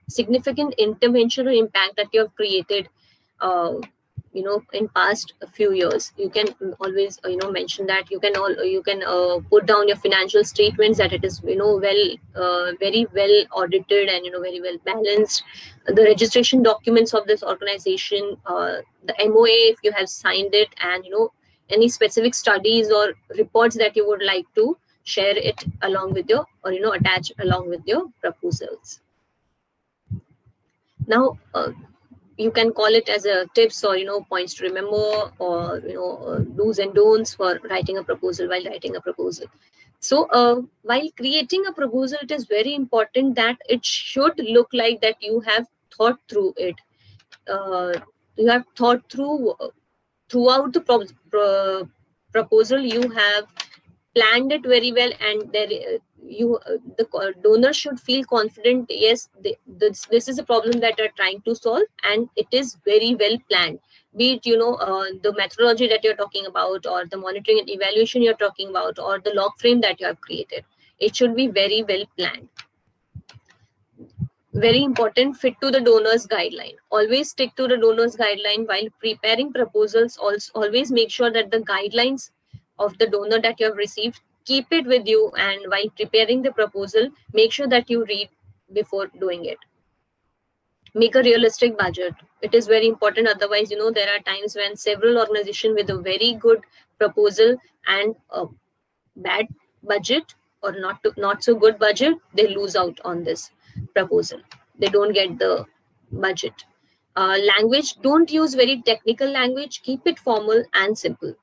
significant intervention or impact that you have created in past few years. You can always mention that. You can put down your financial statements, that it is very well audited and very well balanced. The registration documents of this organization, the MOA if you have signed it, and any specific studies or reports that you would like to share it along with your, or attach along with your proposals. Now you can call it as a tips, or points to remember, or do's and don'ts for writing a proposal, while writing a proposal. So while creating a proposal, it is very important that it should look like that you have thought through it. You have thought through throughout the proposal. You have planned it very well, and there the donor should feel confident. Yes, this is a problem that you're trying to solve, and it is very well planned. Be it the methodology that you're talking about, or the monitoring and evaluation you're talking about, or the log frame that you have created, it should be very well planned. Very important, fit to the donor's guideline. Always stick to the donor's guideline while preparing proposals. Also, always make sure that the guidelines of the donor that you have received, keep it with you, and while preparing the proposal, make sure that you read before doing it. make a realistic budget. It is very important. Otherwise, there are times when several organizations with a very good proposal and a bad budget, or not so good budget, they lose out on this proposal. They don't get the budget. Language, don't use very technical language. Keep it formal and simple.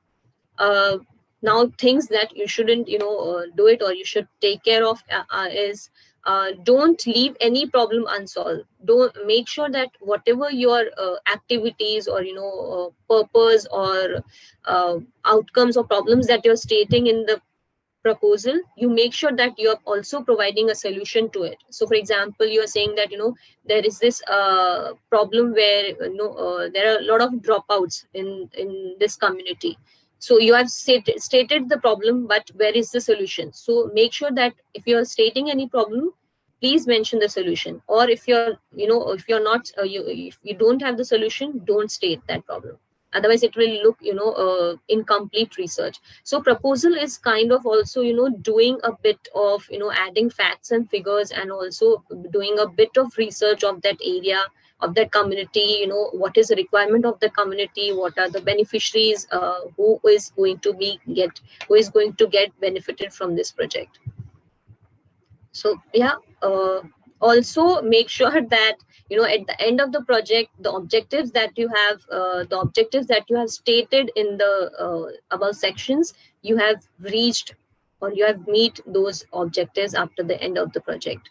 uh, Now, things that you shouldn't do it, or you should take care of, is don't leave any problem unsolved. Don't make sure that whatever your activities, or purpose, or outcomes or problems that you're stating in the proposal, you make sure that you're also providing a solution to it. So for example, you are saying that there is this problem where there are a lot of dropouts in this community. So you have stated the problem, but where is the solution? So make sure that if you're stating any problem, please mention the solution. Or if you're not if you don't have the solution, don't state that problem. Otherwise it will look incomplete research. So proposal is kind of also doing a bit of adding facts and figures, and also doing a bit of research of that area, of that community. What is the requirement of the community, what are the beneficiaries, who is going to get benefited from this project. So yeah, also make sure that at the end of the project, the objectives that you have stated in the above sections, you have reached, or you have meet those objectives after the end of the project.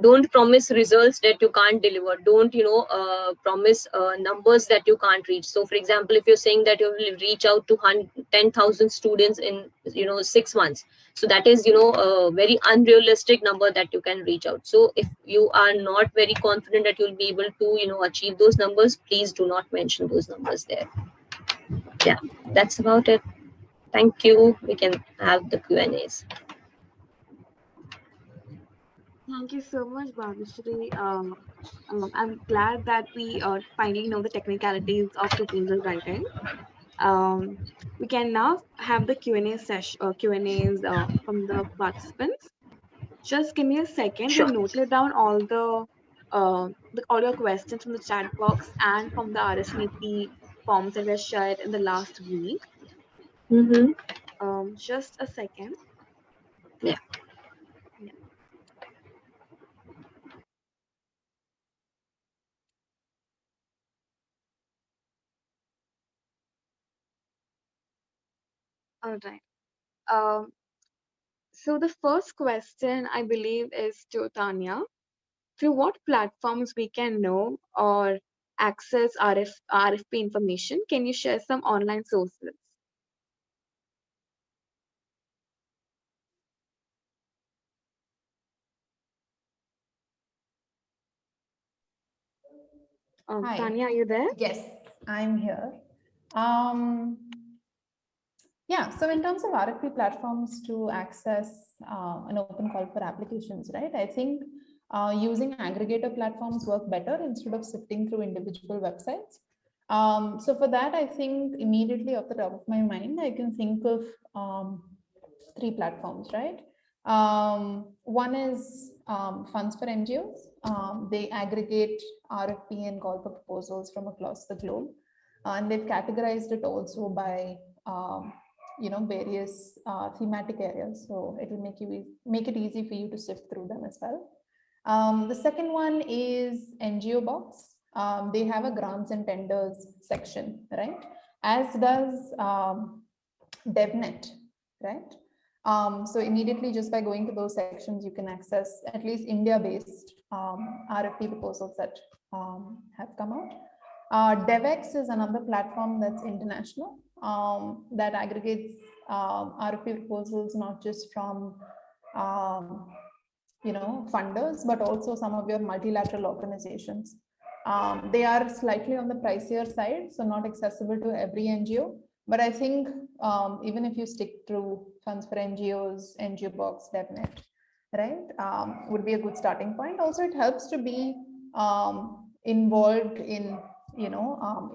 Don't promise results that you can't deliver. Don't promise numbers that you can't reach. So for example, if you're saying that you will reach out to 10,000 students in 6 months, so that is a very unrealistic number that you can reach out. So if you are not very confident that you'll be able to achieve those numbers, please do not mention those numbers there. Yeah, that's about it. Thank you. We can have the Q&As. Thank you so much, Bhavishri. I'm glad that we finally know the technicalities of proposal writing. Um, we can now have the Q&A session, Q&As from the participants. Just give me a second. We've Sure. noted down all your questions from the chat box and from the RSVP forms that were shared in the last week. Mm-hmm. Just a second. Yeah. Yeah. All right. Um, so the first question, I believe, is to Tanya. Through what platforms we can know or access RFP information? Can you share some online sources? Hi. Tanya, are you there? Yes, I'm here. Yeah, so in terms of RFP platforms to access an open call for applications, right? I think using aggregator platforms work better instead of sifting through individual websites. So for that, I think immediately off the top of my mind, I can think of 3 platforms, right? One is Funds for NGOs. They aggregate RFP and call for proposals from across the globe. And they've categorized it also by various thematic areas. So it will make it easy for you to sift through them as well. The second one is NGO Box. They have a grants and tenders section, right? As does DevNet, right? So immediately just by going to those sections, you can access at least India-based RFP proposals that have come out. DevX is another platform that's international that aggregates RFP proposals, not just from funders, but also some of your multilateral organizations. They are slightly on the pricier side, so not accessible to every NGO. But I think even if you stick through Funds for NGOs, NGO Box, DevNet, right, would be a good starting point. Also, it helps to be involved in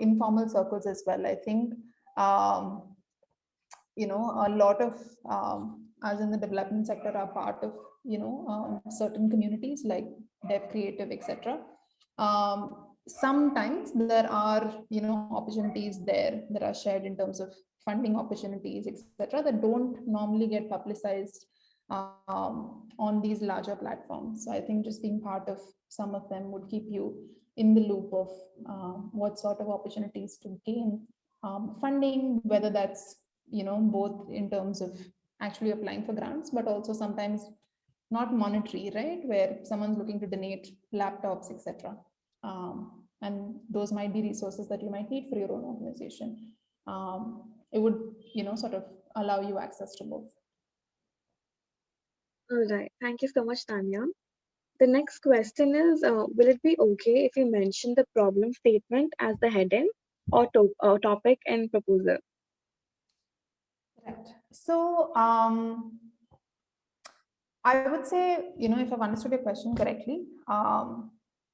informal circles as well. I think a lot of us in the development sector are part of certain communities like Dev Creative, etc. Sometimes there are, opportunities there that are shared in terms of funding opportunities, etc., that don't normally get publicized on these larger platforms. So I think just being part of some of them would keep you in the loop of what sort of opportunities to gain funding, whether that's, both in terms of actually applying for grants, but also sometimes not monetary, right? Where someone's looking to donate laptops, etc. And those might be resources that you might need for your own organization. It would, sort of allow you access to both. All right. Thank you so much, Tanya. The next question is, will it be okay if you mention the problem statement as the heading or topic in proposal? Correct. So I would say, if I've understood your question correctly,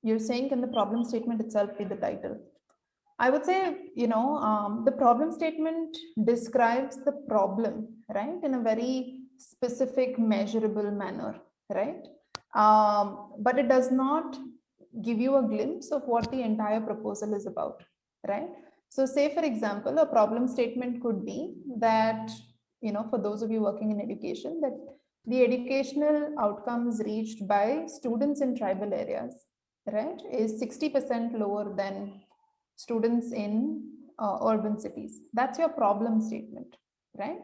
you're saying can the problem statement itself be the title? I would say, the problem statement describes the problem, right, in a very specific, measurable manner, right? But it does not give you a glimpse of what the entire proposal is about, right? So say, for example, a problem statement could be that, for those of you working in education, that the educational outcomes reached by students in tribal areas, right, is 60% lower than students in urban cities. That's your problem statement, right?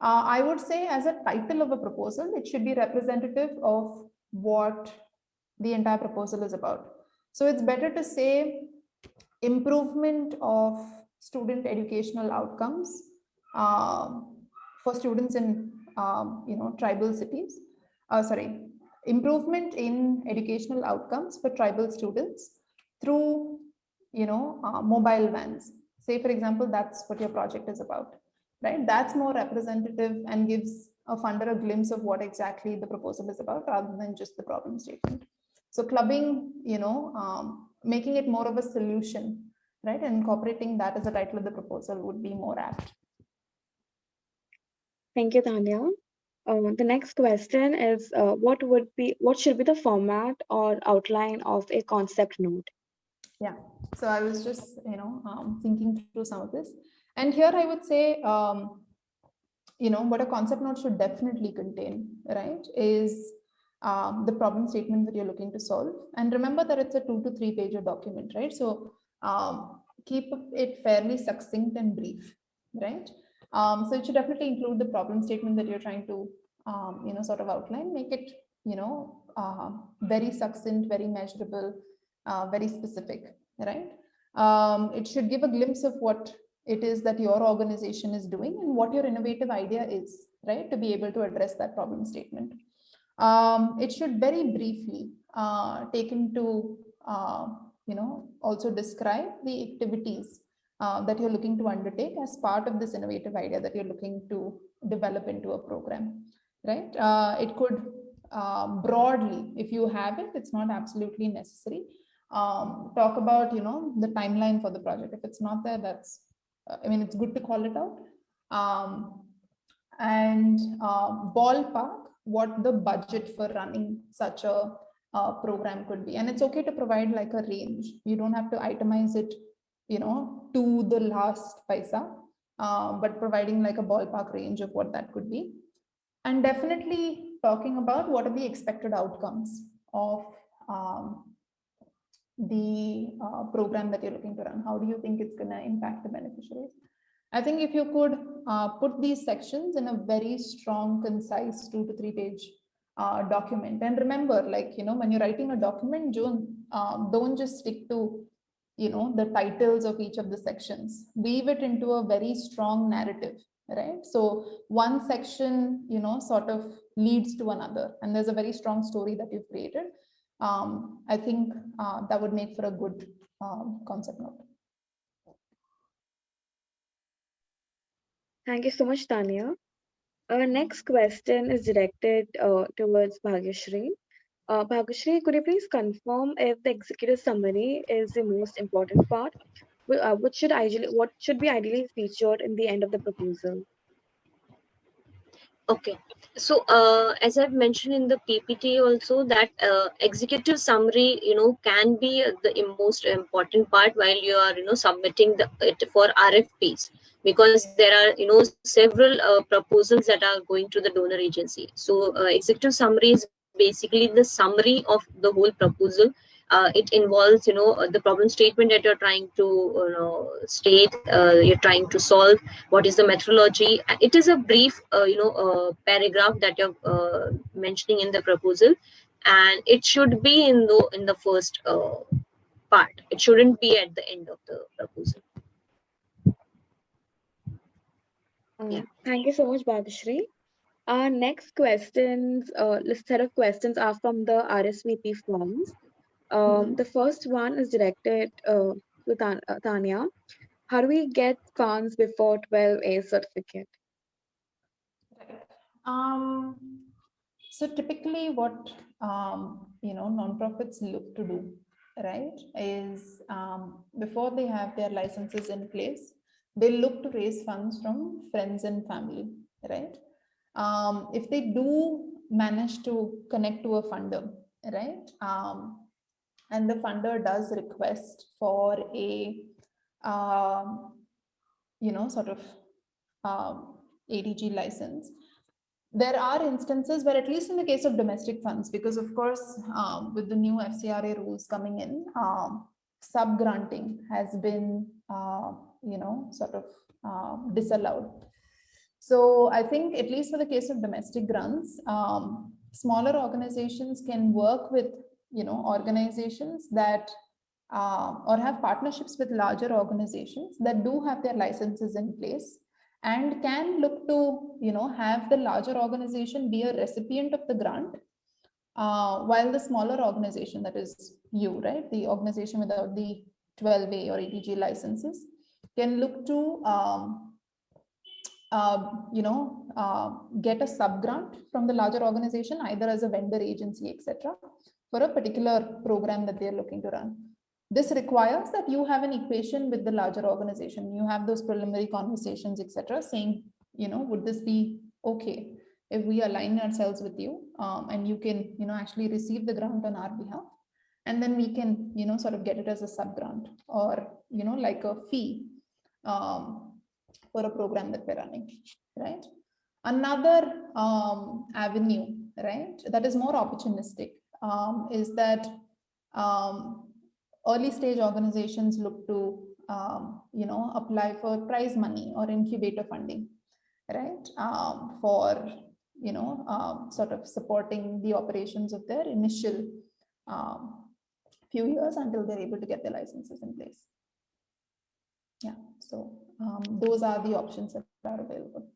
I would say as a title of a proposal, it should be representative of what the entire proposal is about. So it's better to say improvement of student educational outcomes for students in tribal cities. Improvement in educational outcomes for tribal students through mobile vans. Say, for example, that's what your project is about, right? That's more representative and gives a funder a glimpse of what exactly the proposal is about rather than just the problem statement. So clubbing, making it more of a solution, right, and incorporating that as a title of the proposal would be more apt. Thank you, Tanya. The next question is, what should be the format or outline of a concept note? Yeah, so I was just, thinking through some of this. And here I would say, what a concept note should definitely contain, right, is the problem statement that you're looking to solve. And remember that it's a 2 to 3 page document, right? So keep it fairly succinct and brief, right? So it should definitely include the problem statement that you're trying to, sort of outline, make it, very succinct, very measurable, very specific, right? It should give a glimpse of what it is that your organization is doing and what your innovative idea is, right, to be able to address that problem statement. It should very briefly take into, also describe the activities that you're looking to undertake as part of this innovative idea that you're looking to develop into a program, right? It could broadly, if you have it, it's not absolutely necessary. Talk about, the timeline for the project. If it's not there, that's, it's good to call it out. And ballpark what the budget for running such a program could be. And it's okay to provide like a range. You don't have to itemize it, to the last paisa, but providing like a ballpark range of what that could be. And definitely talking about what are the expected outcomes of the program that you're looking to run. How do you think it's going to impact the beneficiaries? I think if you could put these sections in a very strong, concise 2 to 3 page document. And remember, like, when you're writing a document, don't just stick to, the titles of each of the sections. Weave it into a very strong narrative, right? So one section, sort of leads to another, and there's a very strong story that you've created. I think that would make for a good concept note. Thank you so much, Tanya. Our next question is directed towards Bhagyashree. Bhagyashree, could you please confirm if the executive summary is the most important part? What should be ideally featured in the end of the proposal? Okay. So, as I've mentioned in the PPT also, that executive summary, can be the most important part while you are, submitting it for RFPs, because there are, several proposals that are going to the donor agency. So, executive summary is basically the summary of the whole proposal. It involves, the problem statement that you're trying to, state, you're trying to solve, what is the methodology. It is a brief paragraph that you're mentioning in the proposal, and it should be in the first part. It shouldn't be at the end of the proposal. Yeah. Thank you so much, Bhabishri. Our next questions, set of questions are from the RSVP forms. The first one is directed to Tanya. How do we get funds before 12A certificate? Right. So typically what, nonprofits look to do, right, is before they have their licenses in place, they look to raise funds from friends and family, right? If they do manage to connect to a funder, right, and the funder does request for a, sort of ADG license, there are instances where, at least in the case of domestic funds, because of course, with the new FCRA rules coming in, sub-granting has been, sort of disallowed. So I think, at least for the case of domestic grants, smaller organizations can work with, organizations that, or have partnerships with larger organizations that do have their licenses in place, and can look to, have the larger organization be a recipient of the grant, while the smaller organization, that is you, right, the organization without the 12A or ATG licenses, can look to get a sub grant from the larger organization, either as a vendor agency, etc., for a particular program that they're looking to run. This requires that you have an equation with the larger organization. You have those preliminary conversations, etc., saying, would this be okay if we align ourselves with you, and you can, actually receive the grant on our behalf, and then we can, sort of get it as a sub grant, or, like a fee for a program that we're running, right? Another avenue, right, that is more opportunistic, is that early stage organizations look to, apply for prize money or incubator funding, right, for, sort of supporting the operations of their initial few years until they're able to get their licenses in place. Yeah, so those are the options that are available.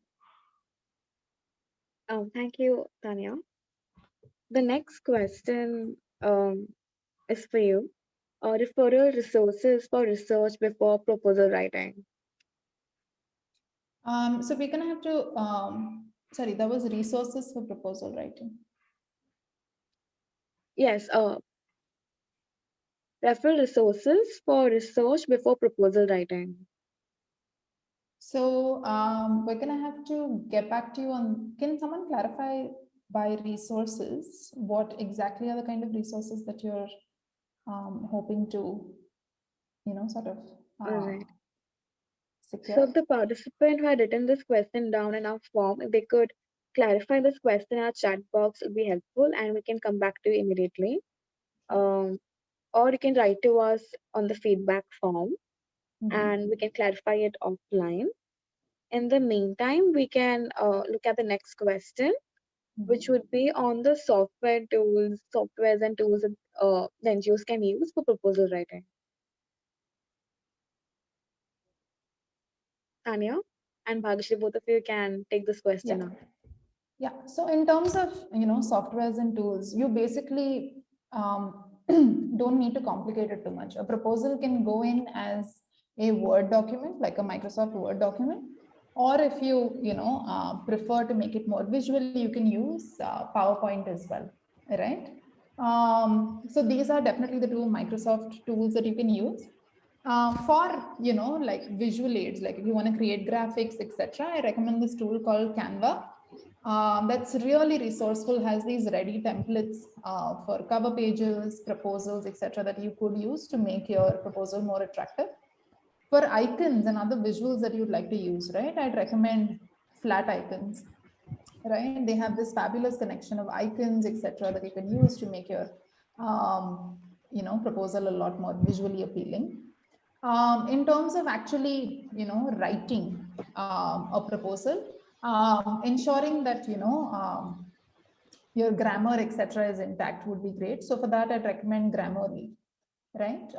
Thank you, Tanya. The next question is for you. Referral resources for research before proposal writing. So we're going to have to, sorry, that was resources for proposal writing. Yes, referral resources for research before proposal writing. So we're going to have to get back to you on, can someone clarify by resources, what exactly are the kind of resources that you're hoping to, sort of Right. secure? So if the participant who had written this question down in our form, if they could clarify this question in our chat box, it would be helpful, and we can come back to you immediately. Or you can write to us on the feedback form, and we can clarify it offline. In the meantime, we can look at the next question, which would be on the softwares and tools that the NGOs can use for proposal writing. Tanya and Bhagishri, both of you can take this question up. Yeah, so in terms of, softwares and tools, you basically don't need to complicate it too much. A proposal can go in as a Word document, like a Microsoft Word document, or if you, prefer to make it more visual, you can use PowerPoint as well, right? So these are definitely the two Microsoft tools that you can use. For, like visual aids, like if you want to create graphics, etc., I recommend this tool called Canva. that's really resourceful, has these ready templates for cover pages, proposals, etc., that you could use to make your proposal more attractive. For icons and other visuals that you'd like to use, right, I'd recommend flat icons, right? They have this fabulous connection of icons, etc., that you can use to make your proposal a lot more visually appealing. In terms of actually, writing a proposal, ensuring that your grammar, etc., is intact would be great. So for that, I'd recommend Grammarly, right?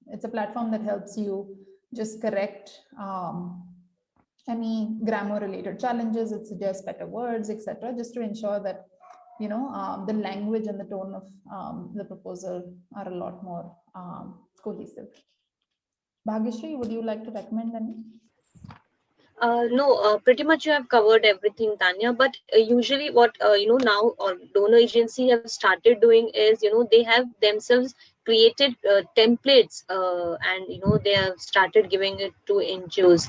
It's a platform that helps you just correct any grammar related challenges. It suggests better words, etc., just to ensure that the language and the tone of the proposal are a lot more cohesive. Bhagyashree, would you like to recommend any? No, pretty much you have covered everything, Tanya. But usually, what now or donor agency have started doing is, they have themselves created templates, and they have started giving it to NGOs.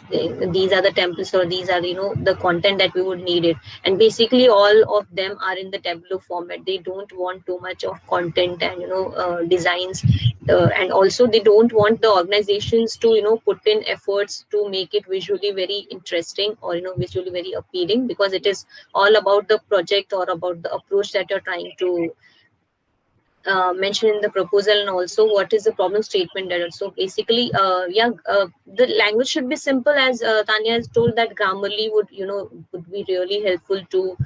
These are the templates, or these are the content that we would need it. And basically, all of them are in the Tableau format. They don't want too much of content and designs. And also they don't want the organizations to put in efforts to make it visually very interesting or visually very appealing, because it is all about the project or about the approach that you're trying to mention in the proposal, and also what is the problem statement there. So basically the language should be simple, as Tanya has told, that Grammarly would be really helpful to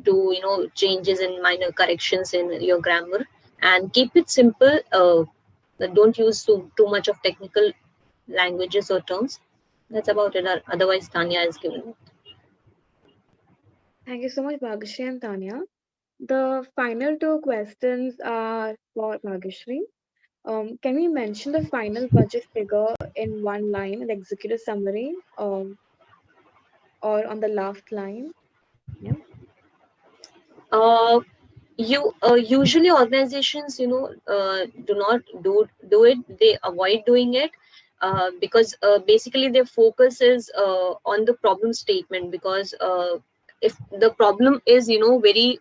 do changes and minor corrections in your grammar, and keep it simple. Don't use too much of technical languages or terms. That's about it. Otherwise, Tanya has given it. Thank you so much, Bhagyashree and Tanya. The final two questions are for Bhagyashree. Can we mention the final budget figure in one line in the executive summary, or on the last line? Yeah. Usually organizations do not do it. They avoid doing it because basically their focus is on the problem statement, because if the problem is very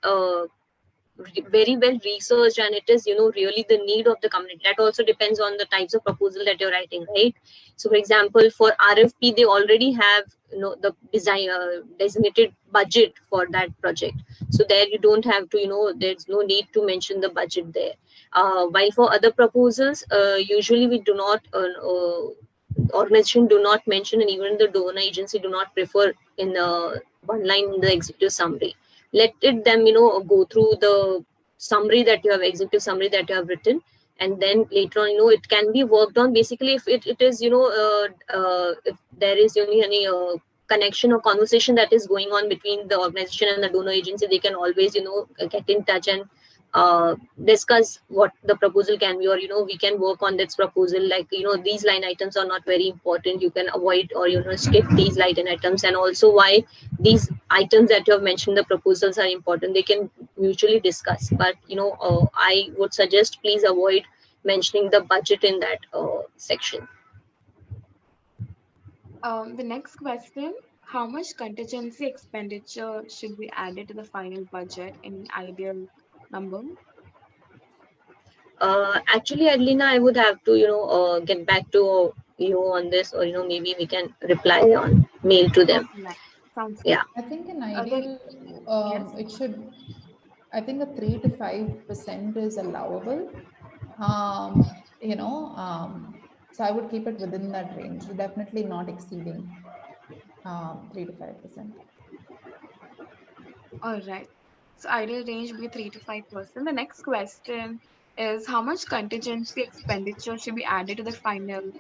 well researched, and it is really the need of the community. That also depends on the types of proposal that you're writing, right? So for example, for RFP, they already have the design designated budget for that project, so there you don't have to there's no need to mention the budget there. While for other proposals, usually we do not organization do not mention, and even the donor agency do not prefer in one line in the executive summary. Let it them go through the summary that you have executive summary that you have written, and then later on it can be worked on. Basically, if it is if there is any connection or conversation that is going on between the organization and the donor agency, they can always get in touch and discuss what the proposal can be, or we can work on this proposal, like these line items are not very important, you can avoid or skip these line items, and also why these items that you have mentioned the proposals are important, they can mutually discuss. But I would suggest please avoid mentioning the budget in that section. The next question: how much contingency expenditure should be added to the final budget in an ideal number? Actually, Adelina, I would have to get back to you on this, or maybe we can reply on mail to them. Okay, sounds Yeah. I think an ideal, it should, I think a 3 to 5% is allowable. So I would keep it within that range, definitely not exceeding 3 to 5%. All right. So ideal range would be 3 to 5%. The next question is how much contingency expenditure should be added to the final?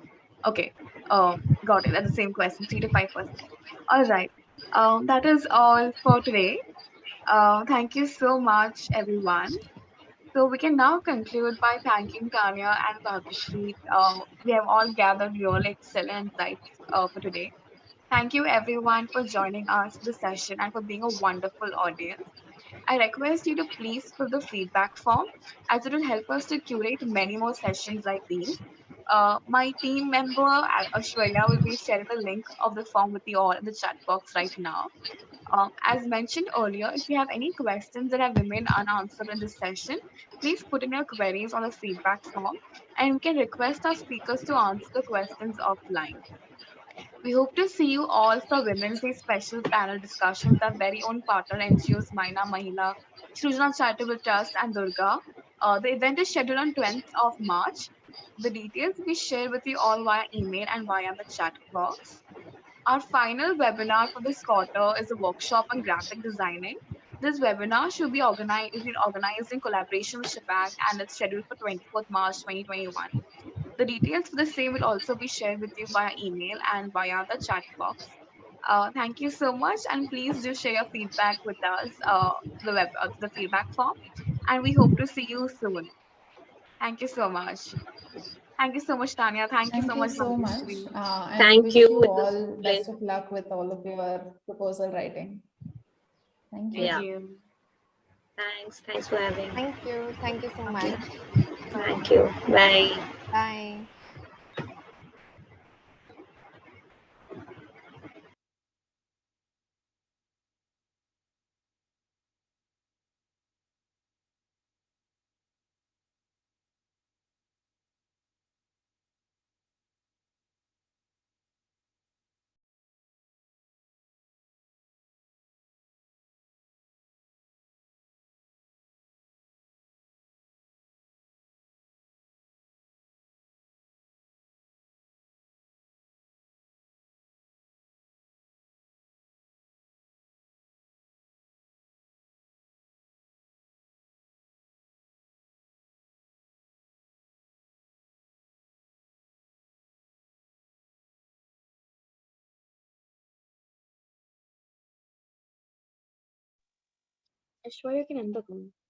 Okay. Got it. That's the same question, 3 to 5%. All right. That is all for today. Thank you so much, everyone. So we can now conclude by thanking Tanya and Bhagyashree. We have all gathered really excellent insights for today. Thank you, everyone, for joining us for the session and for being a wonderful audience. I request you to please fill the feedback form, as it will help us to curate many more sessions like these. My team member Ashwarya will be sharing the link of the form with you all in the chat box right now. As mentioned earlier, if you have any questions that have remained unanswered in this session, please put in your queries on the feedback form and we can request our speakers to answer the questions offline. We hope to see you all for Women's Day special panel discussion with our very own partner NGOs Maina Mahila, Shrujana Charitable Trust, and Durga. The event is scheduled on 20th of March. The details we share with you all via email and via the chat box. Our final webinar for this quarter is a workshop on graphic designing. This webinar should be organized, is being organized in collaboration with Shebang and it's scheduled for 24th March 2021. The details for the same will also be shared with you via email and via the chat box. Thank you so much, and please do share your feedback with us, the feedback form, and we hope to see you soon. Thank you so much. Thank you so much, Tanya. Thank you Thank so you much, so much, Bhagyashree. and Thank wish you. you It was all plain. best of luck with all of your proposal writing. Thank you. Thank Yeah. you. Thanks for having. Thank you. Thank you so much. Thank you. Bye. Bye. Ashwarya, you can end the call.